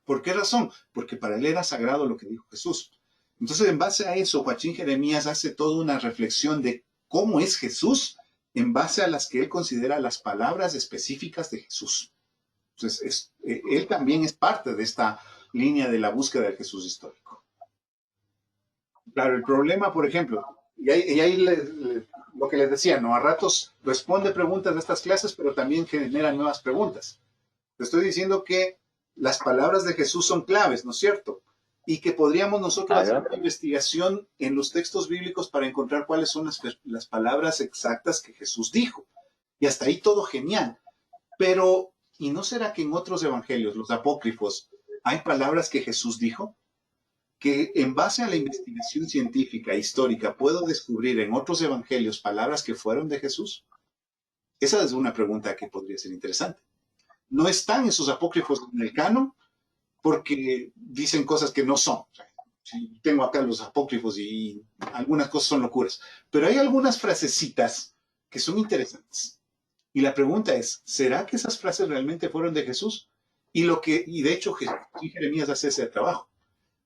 ¿Por qué razón? Porque para él era sagrado lo que dijo Jesús. Entonces, en base a eso, Joachín Jeremías hace toda una reflexión de cómo es Jesús en base a las que él considera las palabras específicas de Jesús. Entonces, él también es parte de esta línea de la búsqueda del Jesús histórico. Claro, el problema, por ejemplo, lo que les decía, ¿no? A ratos responde preguntas de estas clases, pero también genera nuevas preguntas. Te estoy diciendo que las palabras de Jesús son claves, ¿no es cierto? Y que podríamos nosotros hacer Claro. una investigación en los textos bíblicos para encontrar cuáles son las palabras exactas que Jesús dijo. Y hasta ahí todo genial. Pero, ¿y no será que en otros evangelios, los apócrifos, hay palabras que Jesús dijo? Que en base a la investigación científica e histórica puedo descubrir en otros evangelios palabras que fueron de Jesús? Esa es una pregunta que podría ser interesante. No están esos apócrifos en el canon porque dicen cosas que no son. O sea, tengo acá los apócrifos y algunas cosas son locuras, pero hay algunas frasecitas que son interesantes. Y la pregunta es, ¿será que esas frases realmente fueron de Jesús? Y de hecho Jeremías hace ese trabajo.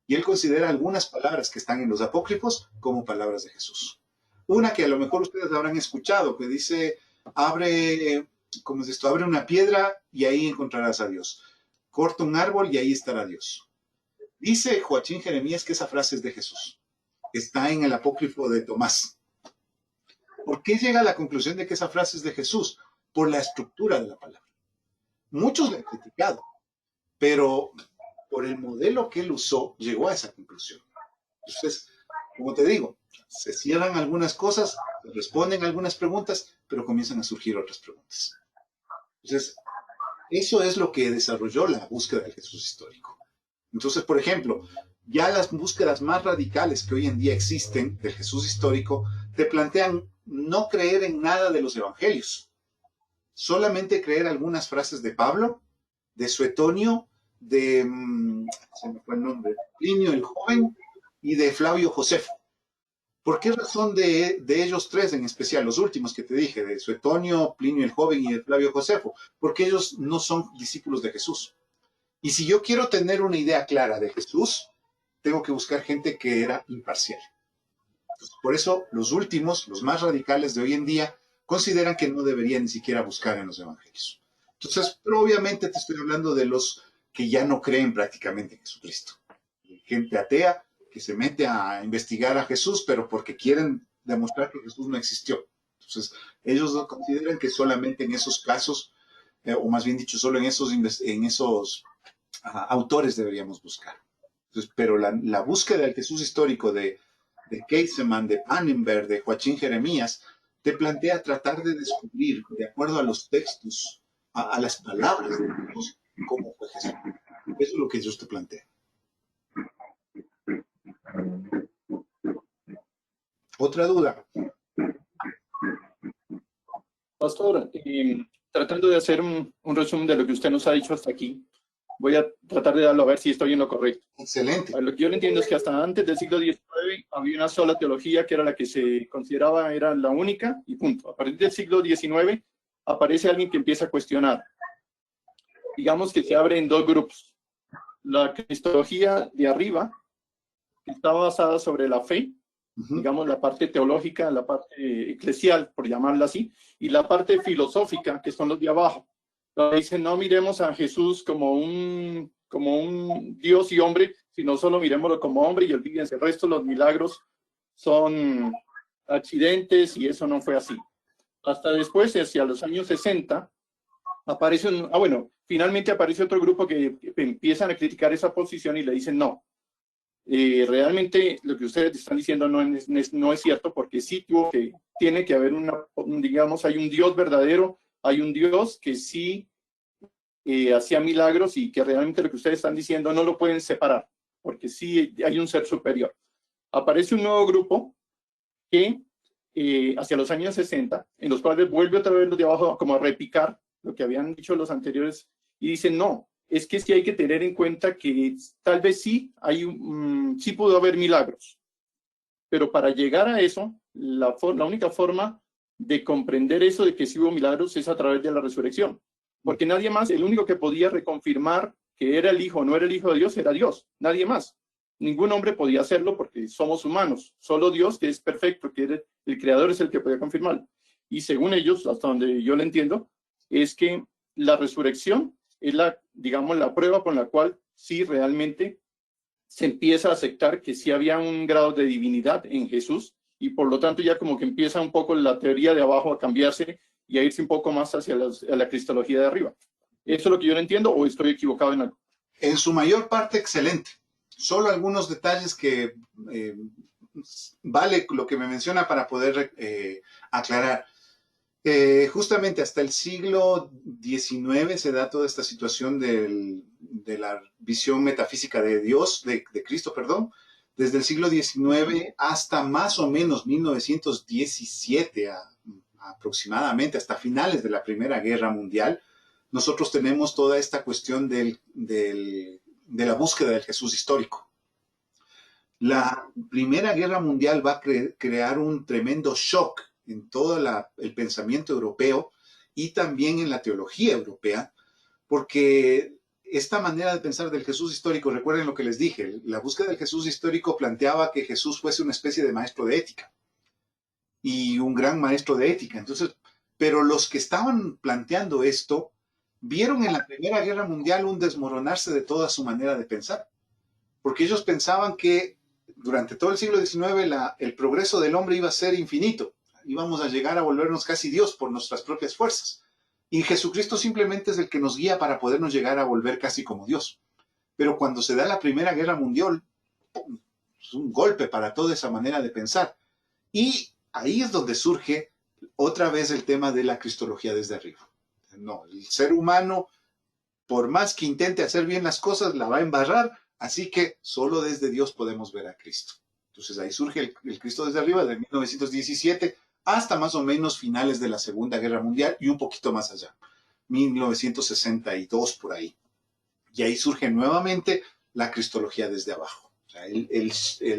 Y él considera algunas palabras que están en los apócrifos como palabras de Jesús. Una que a lo mejor ustedes habrán escuchado, que dice, abre, ¿cómo es esto? Abre una piedra y ahí encontrarás a Dios. Corta un árbol y ahí estará Dios. Dice Joachín Jeremías que esa frase es de Jesús. Está en el apócrifo de Tomás. ¿Por qué llega a la conclusión de que esa frase es de Jesús? Por la estructura de la palabra. Muchos le han criticado, pero por el modelo que él usó, llegó a esa conclusión. Entonces, como te digo, se cierran algunas cosas, se responden algunas preguntas, pero comienzan a surgir otras preguntas. Entonces, eso es lo que desarrolló la búsqueda del Jesús histórico. Entonces, por ejemplo, Ya las búsquedas más radicales que hoy en día existen del Jesús histórico te plantean no creer en nada de los evangelios, solamente creer algunas frases de Pablo, de Suetonio, de, se me fue el nombre, Plinio el Joven y de Flavio Josefo. ¿Por qué razón de ellos tres, en especial los últimos que te dije, de Suetonio, Plinio el Joven y de Flavio Josefo? Porque ellos no son discípulos de Jesús. Y si yo quiero tener una idea clara de Jesús, tengo que buscar gente que era imparcial. Entonces, por eso los últimos, los más radicales de hoy en día, consideran que no deberían ni siquiera buscar en los evangelios. Entonces, pero obviamente te estoy hablando de los que ya no creen prácticamente en Jesucristo. Gente atea que se mete a investigar a Jesús, pero porque quieren demostrar que Jesús no existió. Entonces, ellos consideran que solamente en esos casos, o más bien dicho, solo en esos autores deberíamos buscar. Entonces, pero la búsqueda del Jesús histórico de Keiseman, de Pannenberg, de Joachim Jeremías, te plantea tratar de descubrir, de acuerdo a los textos, a las palabras de Dios, cómo fue Jesús. Eso es lo que Dios te plantea. ¿Otra duda? Pastor, tratando de hacer un resumen de lo que usted nos ha dicho hasta aquí, voy a tratar de darlo a ver si estoy en lo correcto. Excelente. Lo que yo le entiendo es que hasta antes del siglo XIX había una sola teología que era la que se consideraba era la única y punto. A partir del siglo XIX aparece alguien que empieza a cuestionar. Digamos que se abre en dos grupos. La cristología de arriba, que está basada sobre la fe, digamos la parte teológica, la parte eclesial, por llamarla así, y la parte filosófica, que son los de abajo. Donde dicen, no miremos a Jesús como un Dios y hombre, sino solo miremoslo como hombre y olvídense, el resto de los milagros son accidentes y eso no fue así. Hasta después, hacia los años 60, aparece finalmente aparece otro grupo que empiezan a criticar esa posición y le dicen no. Realmente lo que ustedes están diciendo no es cierto, porque sí tiene que haber hay un Dios verdadero, hay un Dios que sí hacía milagros y que realmente lo que ustedes están diciendo no lo pueden separar, porque sí hay un ser superior. Aparece un nuevo grupo que hacia los años 60, en los cuales vuelve otra vez los de abajo como a repicar lo que habían dicho los anteriores y dicen no, es que sí hay que tener en cuenta que tal vez sí pudo haber milagros, pero para llegar a eso, la única forma de comprender eso de que sí hubo milagros es a través de la resurrección, porque nadie más, el único que podía reconfirmar que era el Hijo o no era el Hijo de Dios era Dios, nadie más. Ningún hombre podía hacerlo porque somos humanos, solo Dios, que es perfecto, que es el Creador, es el que podía confirmarlo. Y según ellos, hasta donde yo lo entiendo, es que la resurrección es la prueba con la cual sí realmente se empieza a aceptar que sí había un grado de divinidad en Jesús y por lo tanto ya como que empieza un poco la teoría de abajo a cambiarse y a irse un poco más hacia la cristología de arriba. ¿Eso es lo que yo no entiendo o estoy equivocado en algo? En su mayor parte, excelente. Solo algunos detalles que vale lo que me menciona para poder aclarar. Justamente hasta el siglo XIX se da toda esta situación de la visión metafísica de Dios, de Cristo, perdón. Desde el siglo XIX hasta más o menos 1917 aproximadamente, hasta finales de la Primera Guerra Mundial, nosotros tenemos toda esta cuestión de la búsqueda del Jesús histórico. La Primera Guerra Mundial va a crear un tremendo shock en todo el pensamiento europeo y también en la teología europea, porque esta manera de pensar del Jesús histórico, recuerden lo que les dije, la búsqueda del Jesús histórico planteaba que Jesús fuese una especie de maestro de ética y un gran maestro de ética. Entonces, pero los que estaban planteando esto vieron en la Primera Guerra Mundial un desmoronarse de toda su manera de pensar, porque ellos pensaban que durante todo el siglo XIX el progreso del hombre iba a ser infinito, íbamos a llegar a volvernos casi Dios por nuestras propias fuerzas. Y Jesucristo simplemente es el que nos guía para podernos llegar a volver casi como Dios. Pero cuando se da la Primera Guerra Mundial, ¡pum!, es un golpe para toda esa manera de pensar. Y ahí es donde surge otra vez el tema de la cristología desde arriba. No, el ser humano, por más que intente hacer bien las cosas, la va a embarrar Así que solo desde Dios podemos ver a Cristo. Entonces ahí surge el Cristo desde arriba de 1917 hasta más o menos finales de la Segunda Guerra Mundial y un poquito más allá, 1962 por ahí. Y ahí surge nuevamente la cristología desde abajo. O sea, el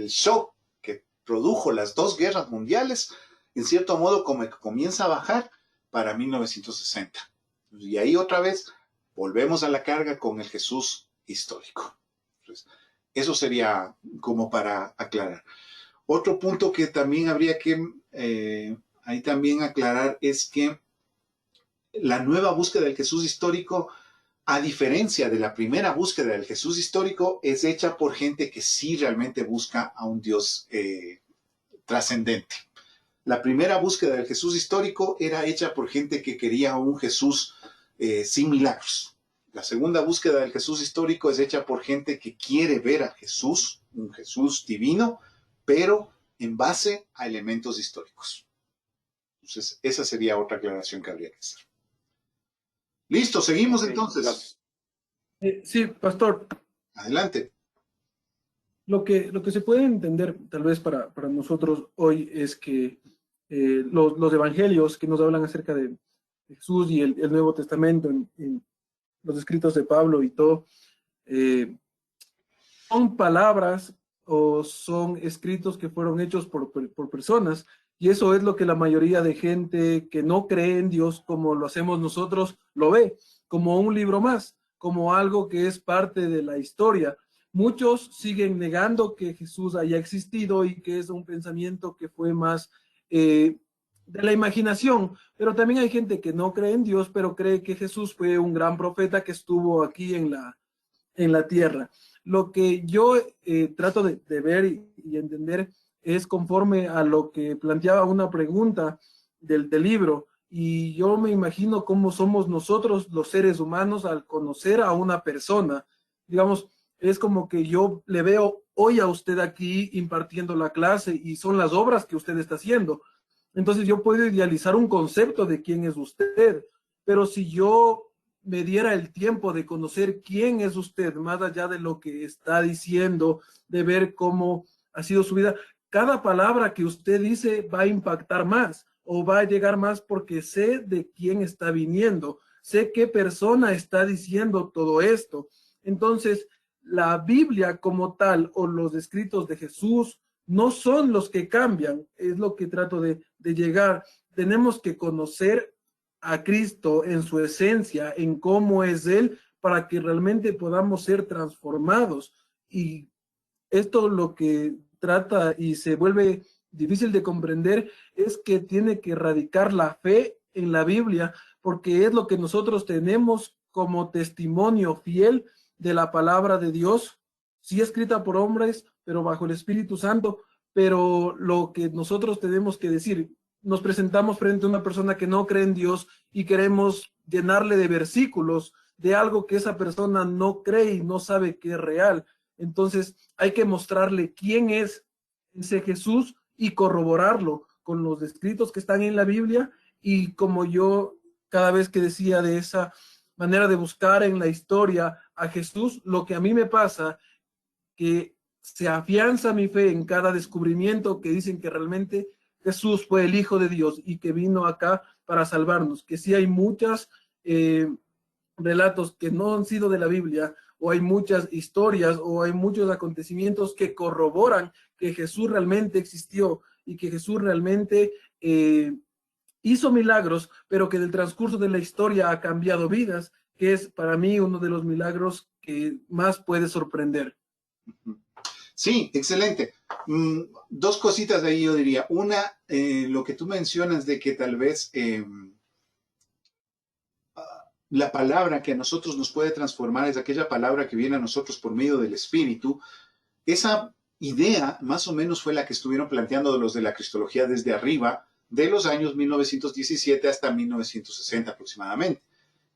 shock que produjo las dos guerras mundiales, en cierto modo como que comienza a bajar para 1960. Y ahí otra vez volvemos a la carga con el Jesús histórico. Entonces, eso sería como para aclarar. Otro punto que también habría que ahí también aclarar es que la nueva búsqueda del Jesús histórico, a diferencia de la primera búsqueda del Jesús histórico, es hecha por gente que sí realmente busca a un Dios trascendente. La primera búsqueda del Jesús histórico era hecha por gente que quería un Jesús sin milagros. La segunda búsqueda del Jesús histórico es hecha por gente que quiere ver a Jesús, un Jesús divino, pero en base a elementos históricos. Entonces, esa sería otra aclaración que habría que hacer. Listo, seguimos entonces. Sí, pastor. Adelante. Lo que se puede entender tal vez para nosotros hoy es que los evangelios que nos hablan acerca de Jesús y el Nuevo Testamento, en los escritos de Pablo y todo, son palabras o son escritos que fueron hechos por personas, y eso es lo que la mayoría de gente que no cree en Dios como lo hacemos nosotros lo ve, como un libro más, como algo que es parte de la historia. Muchos siguen negando que Jesús haya existido y que es un pensamiento que fue más de la imaginación, pero también hay gente que no cree en Dios, pero cree que Jesús fue un gran profeta que estuvo aquí en la tierra. Lo que yo trato de ver y entender es conforme a lo que planteaba una pregunta del libro, y yo me imagino cómo somos nosotros los seres humanos al conocer a una persona. Digamos, es como que yo le veo hoy a usted aquí impartiendo la clase y son las obras que usted está haciendo. Entonces yo puedo idealizar un concepto de quién es usted, pero si yo me diera el tiempo de conocer quién es usted, más allá de lo que está diciendo, de ver cómo ha sido su vida, cada palabra que usted dice va a impactar más o va a llegar más porque sé de quién está viniendo, sé qué persona está diciendo todo esto. Entonces, la Biblia como tal o los escritos de Jesús no son los que cambian, es lo que trato de llegar. Tenemos que conocer a Cristo en su esencia, en cómo es Él, para que realmente podamos ser transformados. Y esto lo que trata y se vuelve difícil de comprender es que tiene que radicar la fe en la Biblia, porque es lo que nosotros tenemos como testimonio fiel de la palabra de Dios, sí escrita por hombres, pero bajo el Espíritu Santo. Pero lo que nosotros tenemos que decir, nos presentamos frente a una persona que no cree en Dios y queremos llenarle de versículos de algo que esa persona no cree y no sabe que es real. Entonces hay que mostrarle quién es ese Jesús y corroborarlo con los escritos que están en la Biblia. Y como yo cada vez que decía de esa manera de buscar en la historia a Jesús, lo que a mí me pasa, que se afianza mi fe en cada descubrimiento que dicen que realmente Jesús fue el Hijo de Dios y que vino acá para salvarnos, que sí hay muchos relatos que no han sido de la Biblia, o hay muchas historias, o hay muchos acontecimientos que corroboran que Jesús realmente existió y que Jesús realmente hizo milagros, pero que en el transcurso de la historia ha cambiado vidas, que es para mí uno de los milagros que más puede sorprender. Sí, excelente. Dos cositas de ahí yo diría. Una, lo que tú mencionas de que tal vez la palabra que a nosotros nos puede transformar es aquella palabra que viene a nosotros por medio del Espíritu. Esa idea más o menos fue la que estuvieron planteando los de la cristología desde arriba, de los años 1917 hasta 1960 aproximadamente,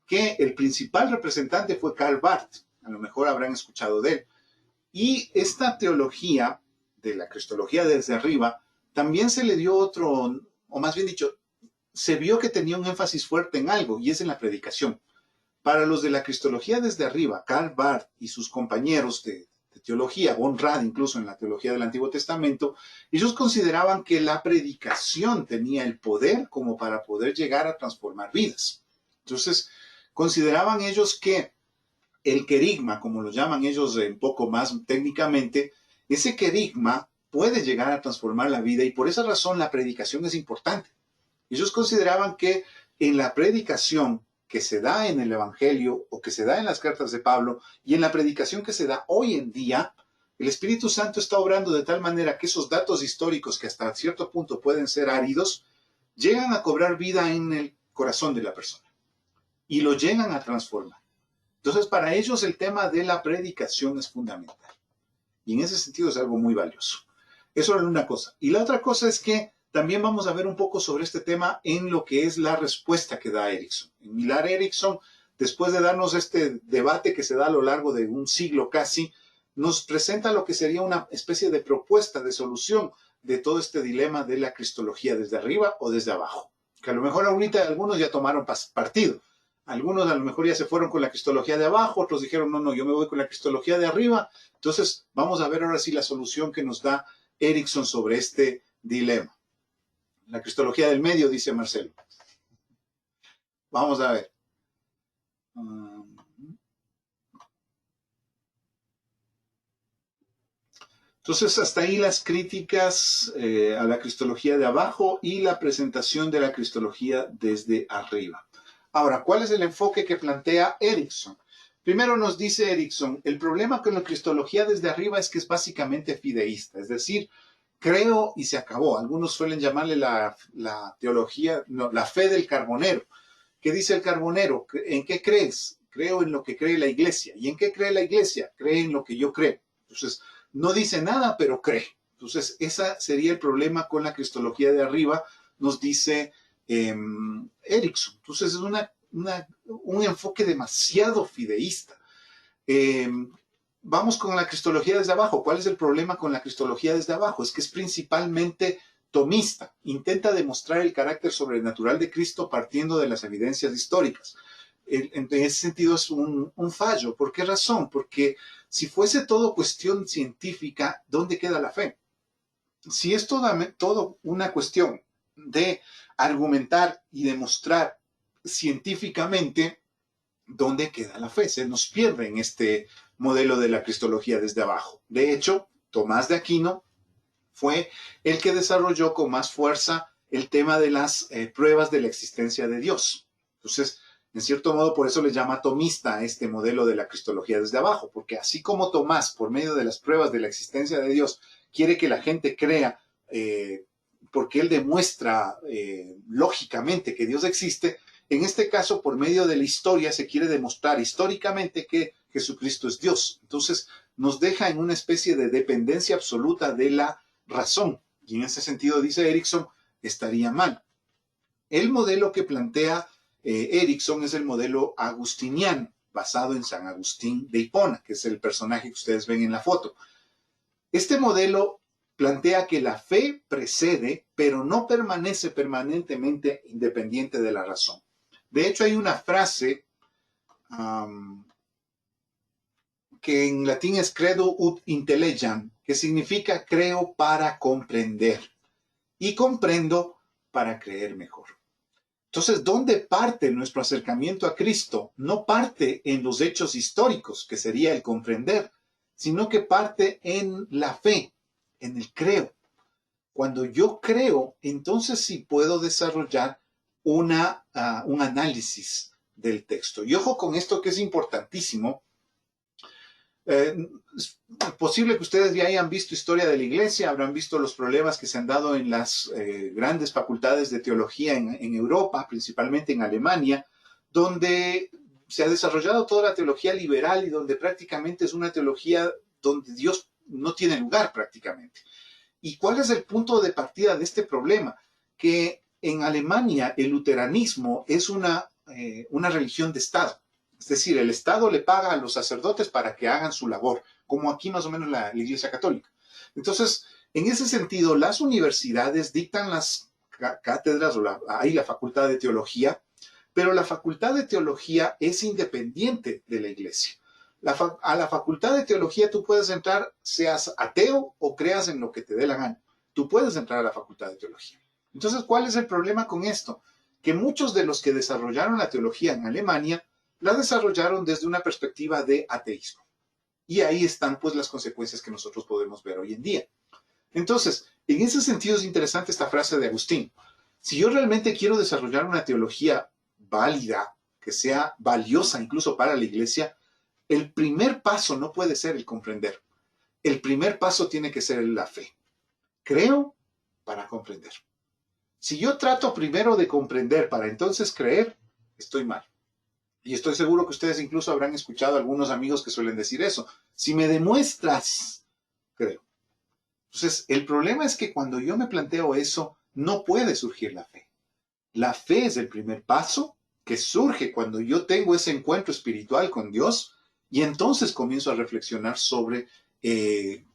que el principal representante fue Karl Barth. A lo mejor habrán escuchado de él. Y esta teología de la cristología desde arriba también se le dio otro, o más bien dicho, se vio que tenía un énfasis fuerte en algo, y es en la predicación. Para los de la cristología desde arriba, Karl Barth y sus compañeros de teología, von Rad incluso en la teología del Antiguo Testamento, ellos consideraban que la predicación tenía el poder como para poder llegar a transformar vidas. Entonces, consideraban ellos que el querigma, como lo llaman ellos un poco más técnicamente, ese querigma puede llegar a transformar la vida y por esa razón la predicación es importante. Ellos consideraban que en la predicación que se da en el Evangelio o que se da en las cartas de Pablo y en la predicación que se da hoy en día, el Espíritu Santo está obrando de tal manera que esos datos históricos que hasta cierto punto pueden ser áridos, llegan a cobrar vida en el corazón de la persona y lo llegan a transformar. Entonces, para ellos el tema de la predicación es fundamental. Y en ese sentido es algo muy valioso. Eso era una cosa. Y la otra cosa es que también vamos a ver un poco sobre este tema en lo que es la respuesta que da Erickson. En Millar Erickson, después de darnos este debate que se da a lo largo de un siglo casi, nos presenta lo que sería una especie de propuesta de solución de todo este dilema de la cristología desde arriba o desde abajo. Que a lo mejor ahorita algunos ya tomaron partido. Algunos a lo mejor ya se fueron con la cristología de abajo, otros dijeron, no, yo me voy con la cristología de arriba. Entonces, vamos a ver ahora sí la solución que nos da Erickson sobre este dilema. La cristología del medio, dice Marcelo. Vamos a ver. Entonces, hasta ahí las críticas a la cristología de abajo y la presentación de la cristología desde arriba. Ahora, ¿cuál es el enfoque que plantea Erickson? Primero nos dice Erickson, el problema con la cristología desde arriba es que es básicamente fideísta, es decir, creo y se acabó. Algunos suelen llamarle la teología, no, la fe del carbonero. ¿Qué dice el carbonero? ¿En qué crees? Creo en lo que cree la iglesia. ¿Y en qué cree la iglesia? Cree en lo que yo creo. Entonces, no dice nada, pero cree. Entonces, ese sería el problema con la cristología de arriba, nos dice Erickson. Entonces, es un enfoque demasiado fideísta. Vamos con la cristología desde abajo. ¿Cuál es el problema con la cristología desde abajo? Es que es principalmente tomista. Intenta demostrar el carácter sobrenatural de Cristo partiendo de las evidencias históricas. En ese sentido es un fallo. ¿Por qué razón? Porque si fuese todo cuestión científica, ¿dónde queda la fe? Si es todo una cuestión de argumentar y demostrar científicamente, ¿dónde queda la fe? Se nos pierde en este modelo de la cristología desde abajo. De hecho, Tomás de Aquino fue el que desarrolló con más fuerza el tema de las pruebas de la existencia de Dios. Entonces, en cierto modo, por eso le llama tomista a este modelo de la cristología desde abajo, porque así como Tomás, por medio de las pruebas de la existencia de Dios, quiere que la gente crea, porque él demuestra lógicamente que Dios existe, en este caso, por medio de la historia, se quiere demostrar históricamente que Jesucristo es Dios. Entonces, nos deja en una especie de dependencia absoluta de la razón. Y en ese sentido, dice Erickson, estaría mal. El modelo que plantea Erickson es el modelo agustiniano, basado en San Agustín de Hipona, que es el personaje que ustedes ven en la foto. Este modelo plantea que la fe precede, pero no permanece permanentemente independiente de la razón. De hecho, hay una frase que en latín es credo ut intellegiam, que significa creo para comprender y comprendo para creer mejor. Entonces, ¿dónde parte nuestro acercamiento a Cristo? No parte en los hechos históricos, que sería el comprender, sino que parte en la fe, en el creo. Cuando yo creo, entonces sí puedo desarrollar un análisis del texto. Y ojo con esto que es importantísimo. Es posible que ustedes ya hayan visto historia de la iglesia, habrán visto los problemas que se han dado en las grandes facultades de teología en Europa, principalmente en Alemania, donde se ha desarrollado toda la teología liberal y donde prácticamente es una teología donde Dios no tiene lugar prácticamente. ¿Y cuál es el punto de partida de este problema? Que en Alemania el luteranismo es una religión de Estado. Es decir, el Estado le paga a los sacerdotes para que hagan su labor, como aquí más o menos la Iglesia Católica. Entonces, en ese sentido, las universidades dictan las cátedras, hay la facultad de teología, pero la facultad de teología es independiente de la Iglesia. A la facultad de teología tú puedes entrar, seas ateo o creas en lo que te dé la gana. Tú puedes entrar a la facultad de teología. Entonces, ¿cuál es el problema con esto? Que muchos de los que desarrollaron la teología en Alemania la desarrollaron desde una perspectiva de ateísmo. Y ahí están pues las consecuencias que nosotros podemos ver hoy en día. Entonces, en ese sentido es interesante esta frase de Agustín. Si yo realmente quiero desarrollar una teología válida, que sea valiosa incluso para la iglesia, el primer paso no puede ser el comprender. El primer paso tiene que ser la fe. Creo para comprender. Si yo trato primero de comprender para entonces creer, estoy mal. Y estoy seguro que ustedes incluso habrán escuchado a algunos amigos que suelen decir eso. Si me demuestras, creo. Entonces, el problema es que cuando yo me planteo eso, no puede surgir la fe. La fe es el primer paso que surge cuando yo tengo ese encuentro espiritual con Dios y entonces comienzo a reflexionar sobre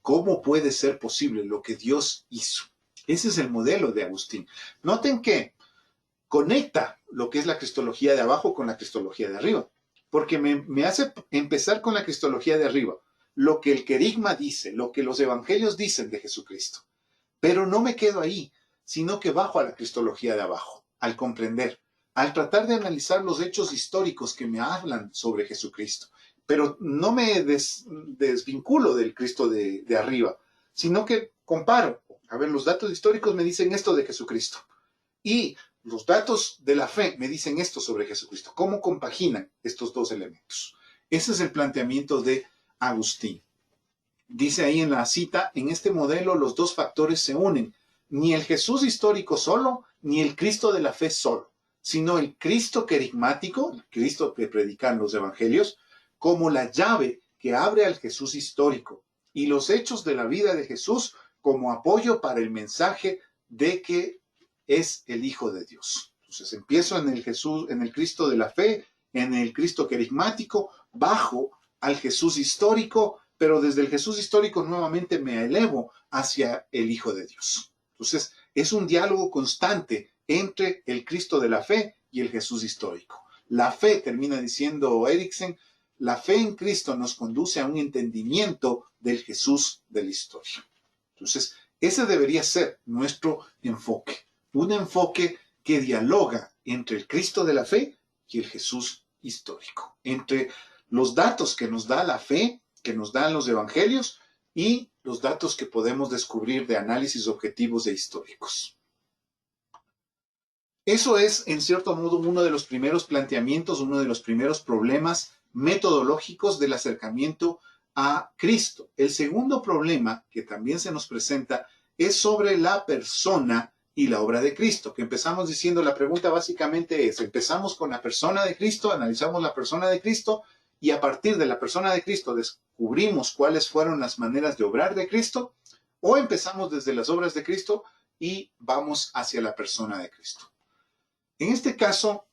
cómo puede ser posible lo que Dios hizo. Ese es el modelo de Agustín. Noten que conecta lo que es la cristología de abajo con la cristología de arriba, porque me hace empezar con la cristología de arriba, lo que el querigma dice, lo que los evangelios dicen de Jesucristo. Pero no me quedo ahí, sino que bajo a la cristología de abajo, al comprender, al tratar de analizar los hechos históricos que me hablan sobre Jesucristo. Pero no me desvinculo del Cristo de arriba, sino que comparo. A ver, los datos históricos me dicen esto de Jesucristo. Y los datos de la fe me dicen esto sobre Jesucristo. ¿Cómo compaginan estos dos elementos? Ese es el planteamiento de Agustín. Dice ahí en la cita, en este modelo los dos factores se unen. Ni el Jesús histórico solo, ni el Cristo de la fe solo, sino el Cristo querigmático, el Cristo que predican los evangelios, como la llave que abre al Jesús histórico, y los hechos de la vida de Jesús como apoyo para el mensaje de que es el Hijo de Dios. Entonces empiezo en el Jesús, en el Cristo de la fe, en el Cristo querigmático, bajo al Jesús histórico, pero desde el Jesús histórico nuevamente me elevo hacia el Hijo de Dios. Entonces es un diálogo constante entre el Cristo de la fe y el Jesús histórico. La fe, termina diciendo Eriksen, la fe en Cristo nos conduce a un entendimiento del Jesús de la historia. Entonces, ese debería ser nuestro enfoque. Un enfoque que dialoga entre el Cristo de la fe y el Jesús histórico. Entre los datos que nos da la fe, que nos dan los evangelios, y los datos que podemos descubrir de análisis objetivos e históricos. Eso es, en cierto modo, uno de los primeros planteamientos, uno de los primeros problemas metodológicos del acercamiento a Cristo. El segundo problema que también se nos presenta es sobre la persona y la obra de Cristo, que empezamos diciendo, la pregunta básicamente es, empezamos con la persona de Cristo, analizamos la persona de Cristo, y a partir de la persona de Cristo descubrimos cuáles fueron las maneras de obrar de Cristo, o empezamos desde las obras de Cristo y vamos hacia la persona de Cristo. En este caso,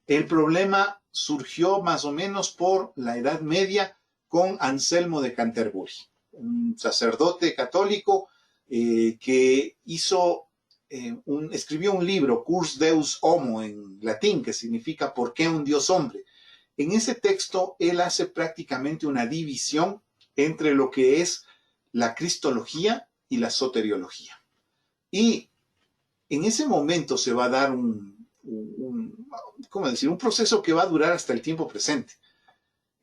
el problema surgió más o menos por la Edad Media con Anselmo de Canterbury, un sacerdote católico que escribió un libro, Curs Deus Homo, en latín, que significa ¿por qué un Dios hombre? En ese texto, él hace prácticamente una división entre lo que es la cristología y la soteriología. Y en ese momento se va a dar un proceso que va a durar hasta el tiempo presente.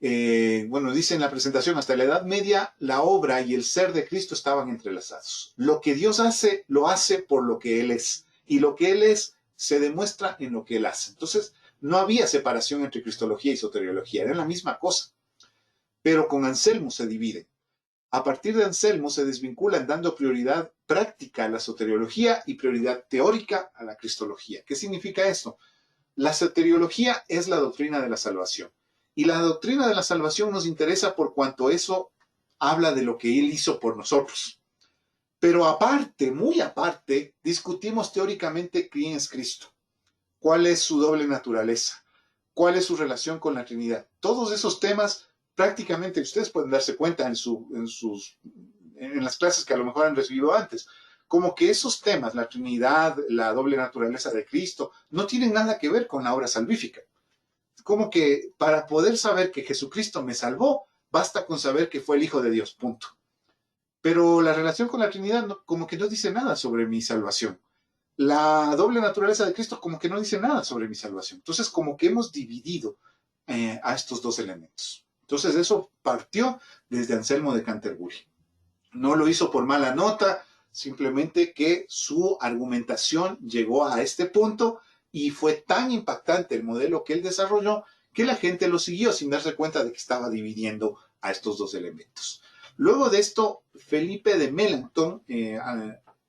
Dice en la presentación, hasta la Edad Media, la obra y el ser de Cristo estaban entrelazados. Lo que Dios hace, lo hace por lo que Él es. Y lo que Él es, se demuestra en lo que Él hace. Entonces, no había separación entre cristología y soteriología, eran la misma cosa. Pero con Anselmo se dividen. A partir de Anselmo se desvinculan dando prioridad práctica a la soteriología y prioridad teórica a la cristología. ¿Qué significa esto? La soteriología es la doctrina de la salvación. Y la doctrina de la salvación nos interesa por cuanto eso habla de lo que Él hizo por nosotros. Pero aparte, muy aparte, discutimos teóricamente quién es Cristo. ¿Cuál es su doble naturaleza? ¿Cuál es su relación con la Trinidad? Todos esos temas prácticamente ustedes pueden darse cuenta en las clases que a lo mejor han recibido antes. Como que esos temas, la Trinidad, la doble naturaleza de Cristo, no tienen nada que ver con la obra salvífica. Como que para poder saber que Jesucristo me salvó, basta con saber que fue el Hijo de Dios, punto. Pero la relación con la Trinidad como que no dice nada sobre mi salvación. La doble naturaleza de Cristo como que no dice nada sobre mi salvación. Entonces como que hemos dividido a estos dos elementos. Entonces eso partió desde Anselmo de Canterbury. No lo hizo por mala nota, simplemente que su argumentación llegó a este punto y fue tan impactante el modelo que él desarrolló que la gente lo siguió sin darse cuenta de que estaba dividiendo a estos dos elementos. Luego de esto, Felipe de Melanchthon,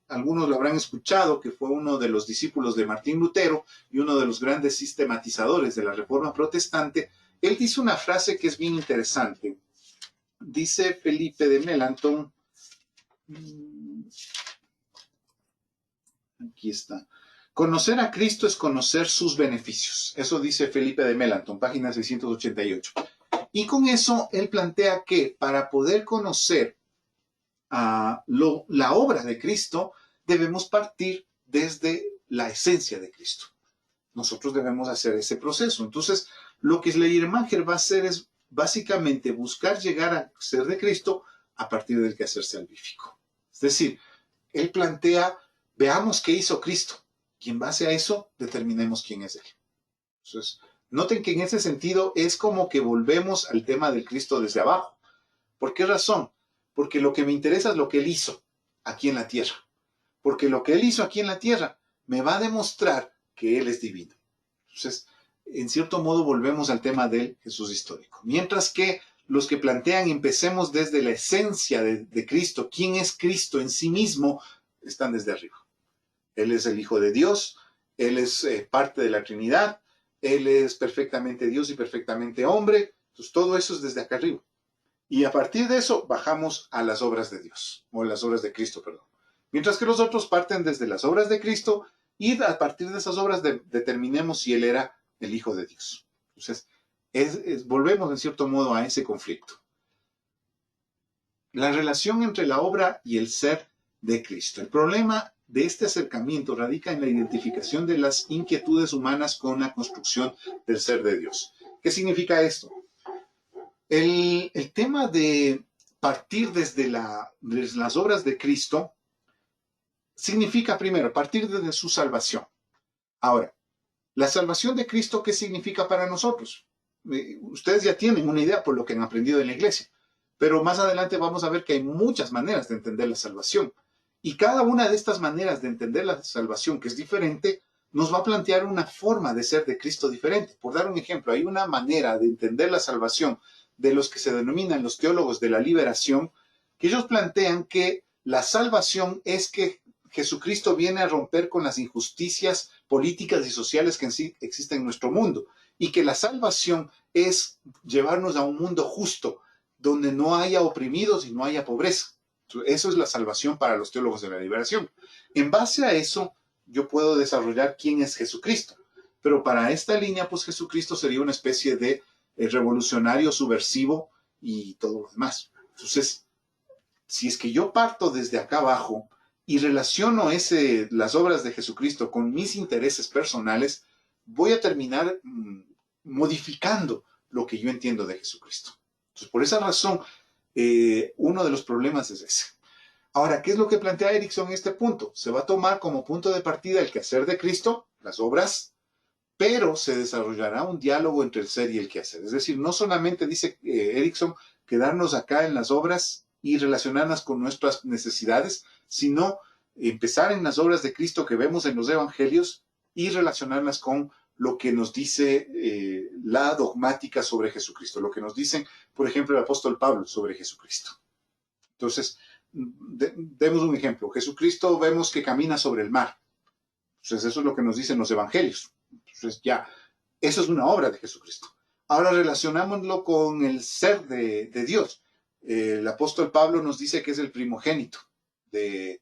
algunos lo habrán escuchado, que fue uno de los discípulos de Martín Lutero y uno de los grandes sistematizadores de la Reforma Protestante, él dice una frase que es bien interesante. Dice Felipe de Melanchthon, aquí está, conocer a Cristo es conocer sus beneficios. Eso dice Felipe de Melanchthon, página 688. Y con eso él plantea que para poder conocer la obra de Cristo, debemos partir desde la esencia de Cristo. Nosotros debemos hacer ese proceso. Entonces, lo que Schleiermacher va a hacer es básicamente buscar llegar a ser de Cristo a partir del quehacer salvífico. Es decir, él plantea, veamos qué hizo Cristo, y en base a eso determinemos quién es él. Entonces, noten que en ese sentido es como que volvemos al tema del Cristo desde abajo. ¿Por qué razón? Porque lo que me interesa es lo que él hizo aquí en la tierra. Porque lo que él hizo aquí en la tierra me va a demostrar que él es divino. Entonces, en cierto modo volvemos al tema del Jesús histórico. Mientras que los que plantean empecemos desde la esencia de Cristo, quién es Cristo en sí mismo, están desde arriba. Él es el Hijo de Dios, él es parte de la Trinidad, él es perfectamente Dios y perfectamente hombre. Entonces, todo eso es desde acá arriba. Y a partir de eso bajamos a las obras de Dios, o las obras de Cristo, perdón. Mientras que los otros parten desde las obras de Cristo y a partir de esas obras determinemos si él era el Hijo de Dios. Entonces, volvemos en cierto modo a ese conflicto. La relación entre la obra y el ser de Cristo. El problema de este acercamiento radica en la identificación de las inquietudes humanas con la construcción del ser de Dios. ¿Qué significa esto? El tema de partir desde las obras de Cristo significa primero partir desde su salvación. Ahora, la salvación de Cristo, ¿qué significa para nosotros? Ustedes ya tienen una idea por lo que han aprendido en la iglesia, pero más adelante vamos a ver que hay muchas maneras de entender la salvación. Y cada una de estas maneras de entender la salvación, que es diferente, nos va a plantear una forma de ser de Cristo diferente. Por dar un ejemplo, hay una manera de entender la salvación de los que se denominan los teólogos de la liberación, que ellos plantean que la salvación es que Jesucristo viene a romper con las injusticias políticas y sociales que existen en nuestro mundo, y que la salvación es llevarnos a un mundo justo, donde no haya oprimidos y no haya pobreza. Eso es la salvación para los teólogos de la liberación. En base a eso, yo puedo desarrollar quién es Jesucristo. Pero para esta línea, pues Jesucristo sería una especie de revolucionario, subversivo y todo lo demás. Entonces, si es que yo parto desde acá abajo y relaciono las obras de Jesucristo con mis intereses personales, voy a terminar modificando lo que yo entiendo de Jesucristo. Entonces, por esa razón, uno de los problemas es ese. Ahora, ¿qué es lo que plantea Erickson en este punto? Se va a tomar como punto de partida el quehacer de Cristo, las obras, pero se desarrollará un diálogo entre el ser y el quehacer. Es decir, no solamente dice Erickson quedarnos acá en las obras y relacionarnos con nuestras necesidades, sino empezar en las obras de Cristo que vemos en los evangelios y relacionarlas con lo que nos dice la dogmática sobre Jesucristo, lo que nos dicen, por ejemplo, el apóstol Pablo sobre Jesucristo. Entonces, demos un ejemplo. Jesucristo vemos que camina sobre el mar. Entonces, eso es lo que nos dicen los evangelios. Entonces, ya, eso es una obra de Jesucristo. Ahora relacionámoslo con el ser de Dios. El apóstol Pablo nos dice que es el primogénito de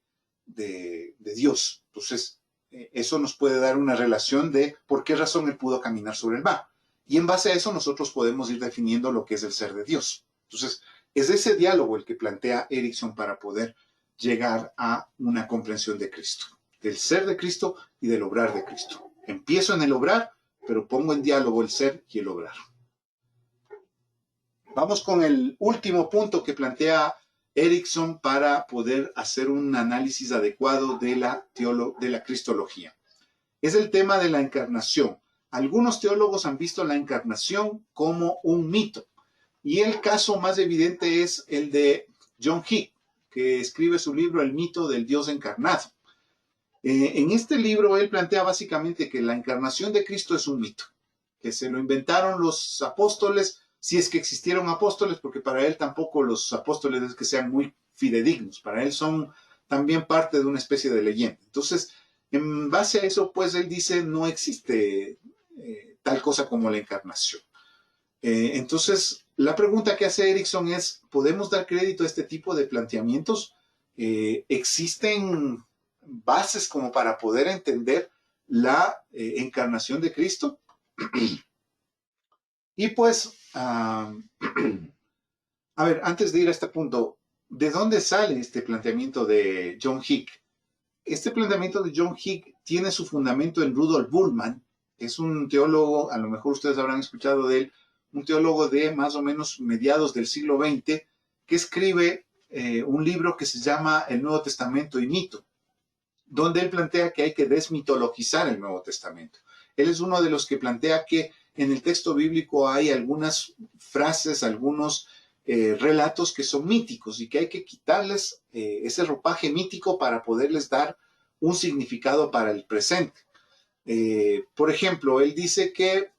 Dios. Entonces, eso nos puede dar una relación de por qué razón él pudo caminar sobre el mar. Y en base a eso nosotros podemos ir definiendo lo que es el ser de Dios. Entonces, es ese diálogo el que plantea Erickson para poder llegar a una comprensión de Cristo, del ser de Cristo y del obrar de Cristo. Empiezo en el obrar, pero pongo en diálogo el ser y el obrar. Vamos con el último punto que plantea Erickson para poder hacer un análisis adecuado de la cristología. Es el tema de la encarnación. Algunos teólogos han visto la encarnación como un mito. Y el caso más evidente es el de John Hick, que escribe su libro El mito del Dios encarnado. En este libro él plantea básicamente que la encarnación de Cristo es un mito, que se lo inventaron los apóstoles, si es que existieron apóstoles, porque para él tampoco los apóstoles es que sean muy fidedignos, para él son también parte de una especie de leyenda. Entonces, en base a eso, pues él dice, no existe tal cosa como la encarnación. Entonces, la pregunta que hace Erickson es, ¿podemos dar crédito a este tipo de planteamientos? ¿Existen bases como para poder entender la encarnación de Cristo? Y pues, a ver, antes de ir a este punto, ¿de dónde sale este planteamiento de John Hick? Este planteamiento de John Hick tiene su fundamento en Rudolf Bultmann, que es un teólogo, a lo mejor ustedes habrán escuchado de él, un teólogo de más o menos mediados del siglo XX, que escribe un libro que se llama El Nuevo Testamento y Mito, donde él plantea que hay que desmitologizar el Nuevo Testamento. Él es uno de los que plantea que en el texto bíblico hay algunas frases, algunos relatos que son míticos y que hay que quitarles ese ropaje mítico para poderles dar un significado para el presente. Por ejemplo, él dice que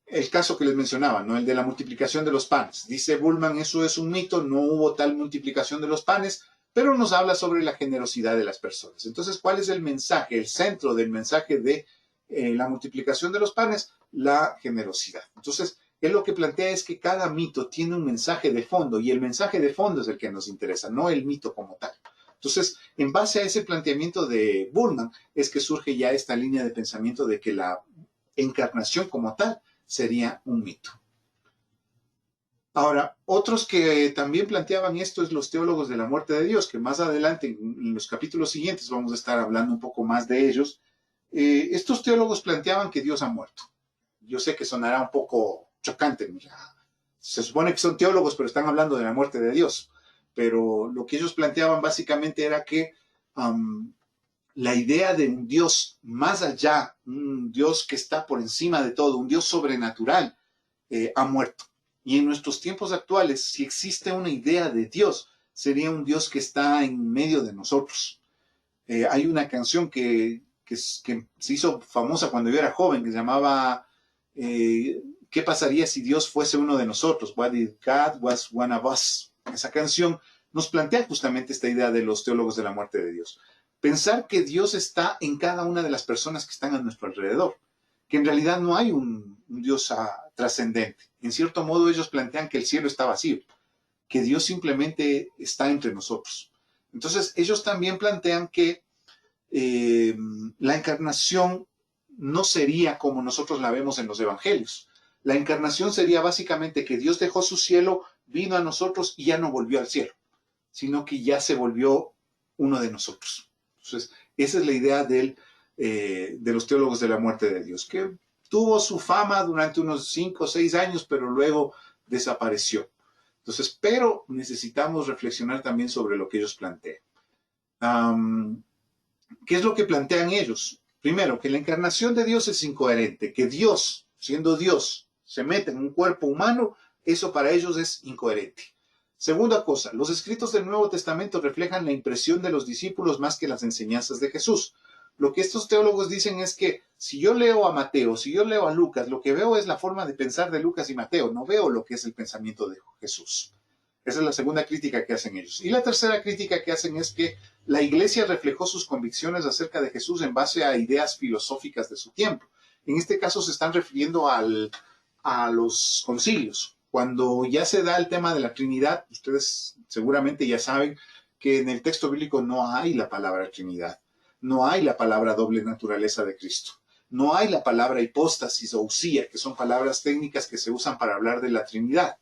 el caso que les mencionaba, ¿no? El de la multiplicación de los panes. Dice Bultmann, eso es un mito, no hubo tal multiplicación de los panes, pero nos habla sobre la generosidad de las personas. Entonces, ¿cuál es el mensaje, el centro del mensaje de la multiplicación de los panes? La generosidad. Entonces, él lo que plantea es que cada mito tiene un mensaje de fondo y el mensaje de fondo es el que nos interesa, no el mito como tal. Entonces, en base a ese planteamiento de Bultmann, es que surge ya esta línea de pensamiento de que la encarnación como tal sería un mito. Ahora, otros que también planteaban esto es los teólogos de la muerte de Dios, que más adelante en los capítulos siguientes vamos a estar hablando un poco más de ellos. Estos teólogos planteaban que Dios ha muerto. Yo sé que sonará un poco chocante. Se supone que son teólogos, pero están hablando de la muerte de Dios. Pero lo que ellos planteaban básicamente era que la idea de un Dios más allá, un Dios que está por encima de todo, un Dios sobrenatural, ha muerto. Y en nuestros tiempos actuales, si existe una idea de Dios, sería un Dios que está en medio de nosotros. Hay una canción que se hizo famosa cuando yo era joven, que se llamaba ¿qué pasaría si Dios fuese uno de nosotros? What if God was one of us? Esa canción nos plantea justamente esta idea de los teólogos de la muerte de Dios. Pensar que Dios está en cada una de las personas que están a nuestro alrededor, que en realidad no hay un Dios trascendente. En cierto modo ellos plantean que el cielo está vacío, que Dios simplemente está entre nosotros. Entonces ellos también plantean que la encarnación no sería como nosotros la vemos en los evangelios. La encarnación sería básicamente que Dios dejó su cielo, vino a nosotros y ya no volvió al cielo, sino que ya se volvió uno de nosotros. Entonces, esa es la idea de los teólogos de la muerte de Dios, que tuvo su fama durante unos 5 o 6 años, pero luego desapareció. Entonces, pero necesitamos reflexionar también sobre lo que ellos plantean. ¿Qué es lo que plantean ellos? Primero, que la encarnación de Dios es incoherente, que Dios, siendo Dios, se mete en un cuerpo humano, eso para ellos es incoherente. Segunda cosa, los escritos del Nuevo Testamento reflejan la impresión de los discípulos más que las enseñanzas de Jesús. Lo que estos teólogos dicen es que si yo leo a Mateo, si yo leo a Lucas, lo que veo es la forma de pensar de Lucas y Mateo, no veo lo que es el pensamiento de Jesús. Esa es la segunda crítica que hacen ellos. Y la tercera crítica que hacen es que la iglesia reflejó sus convicciones acerca de Jesús en base a ideas filosóficas de su tiempo. En este caso se están refiriendo a los concilios. Cuando ya se da el tema de la Trinidad, ustedes seguramente ya saben que en el texto bíblico no hay la palabra Trinidad, no hay la palabra doble naturaleza de Cristo, no hay la palabra hipóstasis o usía, que son palabras técnicas que se usan para hablar de la Trinidad.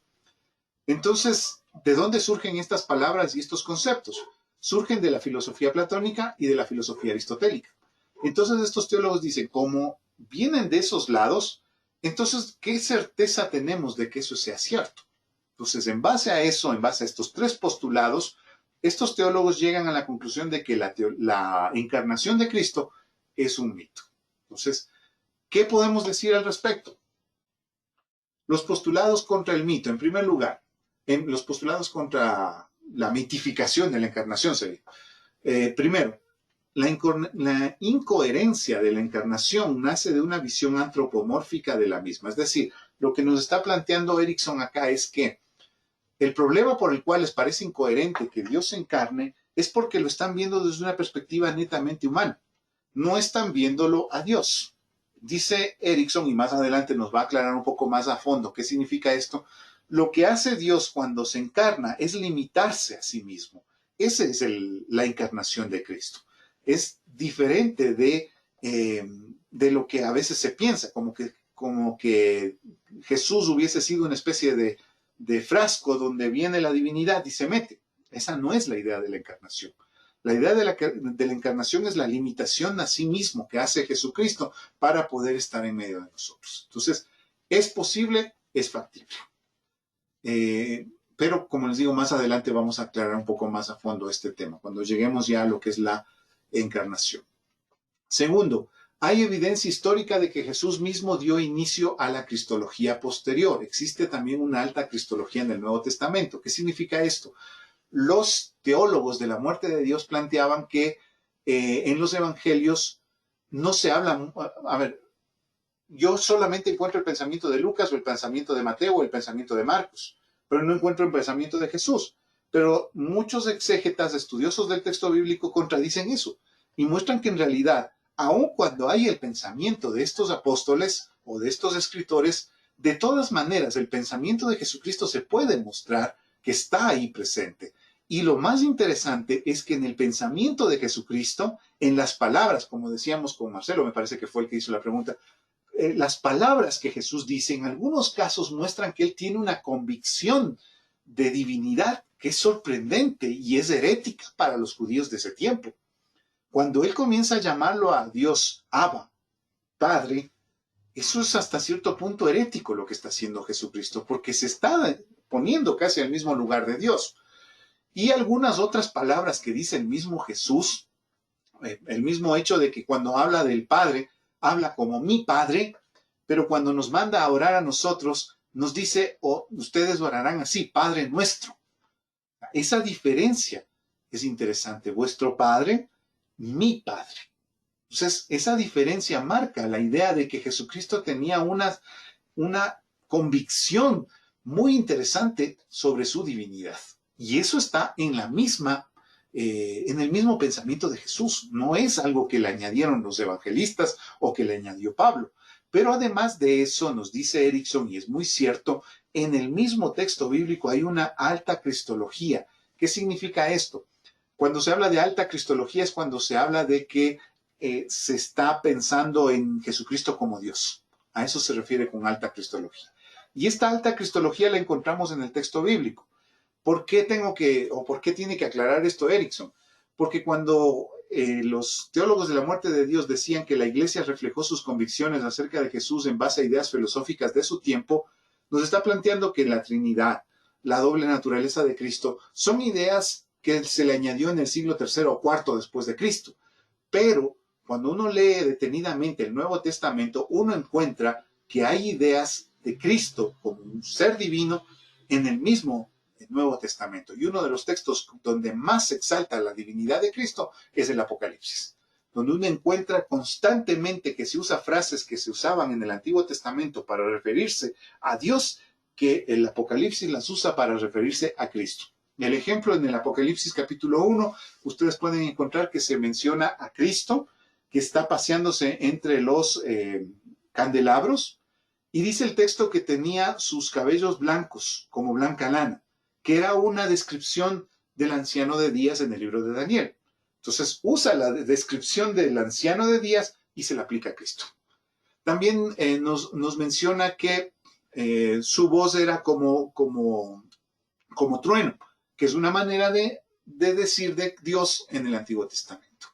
Entonces, ¿de dónde surgen estas palabras y estos conceptos? Surgen de la filosofía platónica y de la filosofía aristotélica. Entonces estos teólogos dicen, como vienen de esos lados, Entonces, ¿qué certeza tenemos de que eso sea cierto? Entonces, en base a eso, en base a estos tres postulados, estos teólogos llegan a la conclusión de que la encarnación de Cristo es un mito. Entonces, ¿qué podemos decir al respecto? Los postulados contra el mito, en primer lugar, los postulados contra la mitificación de la encarnación sería. Primero, la incoherencia de la encarnación nace de una visión antropomórfica de la misma. Es decir, lo que nos está planteando Erickson acá es que el problema por el cual les parece incoherente que Dios se encarne es porque lo están viendo desde una perspectiva netamente humana. No están viéndolo a Dios. Dice Erickson, y más adelante nos va a aclarar un poco más a fondo qué significa esto, lo que hace Dios cuando se encarna es limitarse a sí mismo. Esa es la encarnación de Cristo. Es diferente de lo que a veces se piensa, como que Jesús hubiese sido una especie de frasco donde viene la divinidad y se mete. Esa no es la idea de la encarnación. La idea de la encarnación es la limitación a sí mismo que hace Jesucristo para poder estar en medio de nosotros. Entonces, ¿es posible? Es factible. Pero, como les digo, más adelante vamos a aclarar un poco más a fondo este tema, cuando lleguemos ya a lo que es la encarnación. Segundo, hay evidencia histórica de que Jesús mismo dio inicio a la cristología posterior. Existe también una alta cristología en el Nuevo Testamento. ¿Qué significa esto? Los teólogos de la muerte de Dios planteaban que en los evangelios no se habla, a ver, yo solamente encuentro el pensamiento de Lucas o el pensamiento de Mateo o el pensamiento de Marcos, pero no encuentro el pensamiento de Jesús. Pero muchos exégetas, estudiosos del texto bíblico, contradicen eso y muestran que en realidad, aun cuando hay el pensamiento de estos apóstoles o de estos escritores, de todas maneras el pensamiento de Jesucristo se puede mostrar que está ahí presente. Y lo más interesante es que en el pensamiento de Jesucristo, en las palabras, como decíamos con Marcelo, me parece que fue el que hizo la pregunta, las palabras que Jesús dice en algunos casos muestran que él tiene una convicción de divinidad que es sorprendente y es herética para los judíos de ese tiempo. Cuando él comienza a llamarlo a Dios Abba, Padre, eso es hasta cierto punto herético lo que está haciendo Jesucristo, porque se está poniendo casi al mismo lugar de Dios. Y algunas otras palabras que dice el mismo Jesús, el mismo hecho de que cuando habla del Padre, habla como mi Padre, pero cuando nos manda a orar a nosotros, nos dice, oh, ustedes orarán así, Padre nuestro. Esa diferencia es interesante. Vuestro Padre, mi Padre. Entonces, esa diferencia marca la idea de que Jesucristo tenía una convicción muy interesante sobre su divinidad. Y eso está en en el mismo pensamiento de Jesús. No es algo que le añadieron los evangelistas o que le añadió Pablo. Pero además de eso, nos dice Erickson, y es muy cierto, en el mismo texto bíblico hay una alta cristología. ¿Qué significa esto? Cuando se habla de alta cristología es cuando se habla de que se está pensando en Jesucristo como Dios. A eso se refiere con alta cristología. Y esta alta cristología la encontramos en el texto bíblico. ¿Por qué por qué tiene que aclarar esto Erickson? Porque cuando los teólogos de la muerte de Dios decían que la iglesia reflejó sus convicciones acerca de Jesús en base a ideas filosóficas de su tiempo, nos está planteando que la Trinidad, la doble naturaleza de Cristo, son ideas que se le añadió en el siglo III o IV después de Cristo. Pero cuando uno lee detenidamente el Nuevo Testamento, uno encuentra que hay ideas de Cristo como un ser divino en el mismo Nuevo Testamento. Y uno de los textos donde más se exalta la divinidad de Cristo es el Apocalipsis, donde uno encuentra constantemente que se usa frases que se usaban en el Antiguo Testamento para referirse a Dios, que el Apocalipsis las usa para referirse a Cristo. El ejemplo en el Apocalipsis capítulo 1, ustedes pueden encontrar que se menciona a Cristo, que está paseándose entre los candelabros, y dice el texto que tenía sus cabellos blancos, como blanca lana, que era una descripción del anciano de días en el libro de Daniel. Entonces usa la descripción del anciano de días y se la aplica a Cristo. También nos menciona que su voz era como trueno, que es una manera de decir de Dios en el Antiguo Testamento.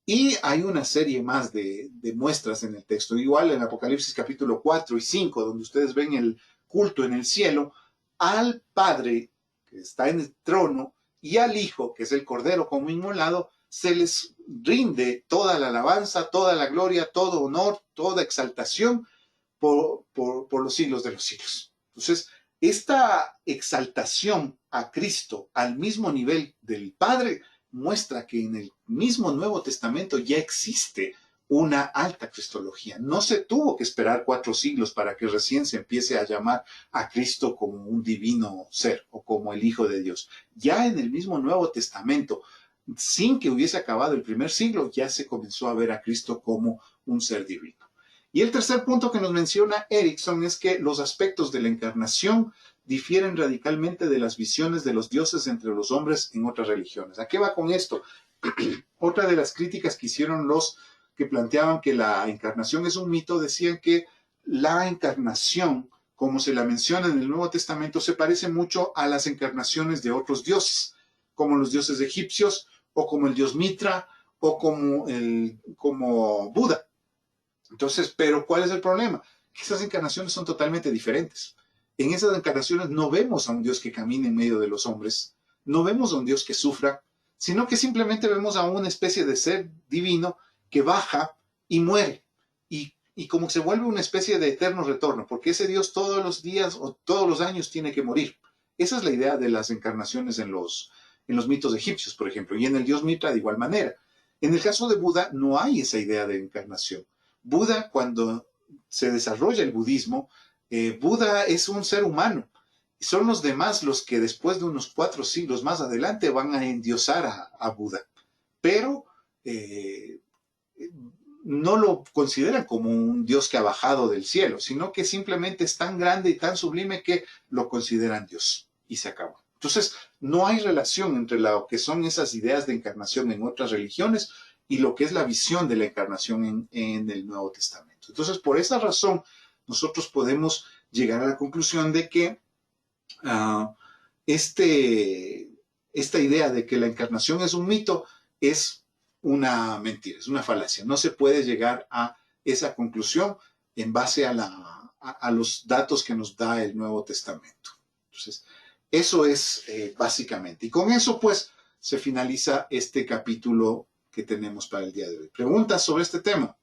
Y hay una serie más de muestras en el texto. Igual en Apocalipsis capítulo 4 y 5, donde ustedes ven el culto en el cielo, al Padre que está en el trono y al Hijo, que es el Cordero como inmolado, se les rinde toda la alabanza, toda la gloria, todo honor, toda exaltación por los siglos de los siglos. Entonces, esta exaltación a Cristo al mismo nivel del Padre muestra que en el mismo Nuevo Testamento ya existe una alta cristología. No se tuvo que esperar 4 siglos para que recién se empiece a llamar a Cristo como un divino ser o como el Hijo de Dios. Ya en el mismo Nuevo Testamento, sin que hubiese acabado el primer siglo, ya se comenzó a ver a Cristo como un ser divino. Y el tercer punto que nos menciona Erickson es que los aspectos de la encarnación difieren radicalmente de las visiones de los dioses entre los hombres en otras religiones. ¿A qué va con esto? Otra de las críticas que hicieron los que planteaban que la encarnación es un mito, decían que la encarnación, como se la menciona en el Nuevo Testamento, se parece mucho a las encarnaciones de otros dioses, como los dioses egipcios, o como el dios Mitra, o como Buda. Entonces, pero ¿cuál es el problema? Que esas encarnaciones son totalmente diferentes. En esas encarnaciones no vemos a un Dios que camine en medio de los hombres, no vemos a un Dios que sufra, sino que simplemente vemos a una especie de ser divino que baja y muere, y como se vuelve una especie de eterno retorno, porque ese Dios todos los días o todos los años tiene que morir. Esa es la idea de las encarnaciones en los mitos egipcios, por ejemplo, y en el dios Mitra de igual manera. En el caso de Buda no hay esa idea de encarnación. Buda, cuando se desarrolla el budismo, Buda es un ser humano. Son los demás los que después de unos 4 siglos más adelante van a endiosar a Buda. Pero no lo consideran como un Dios que ha bajado del cielo, sino que simplemente es tan grande y tan sublime que lo consideran Dios. Y se acabó. Entonces, no hay relación entre lo que son esas ideas de encarnación en otras religiones y lo que es la visión de la encarnación en el Nuevo Testamento. Entonces, por esa razón, nosotros podemos llegar a la conclusión de que esta idea de que la encarnación es un mito es una mentira, es una falacia. No se puede llegar a esa conclusión en base a los datos que nos da el Nuevo Testamento. Entonces, eso es básicamente. Y con eso, pues, se finaliza este capítulo que tenemos para el día de hoy. ¿Preguntas sobre este tema?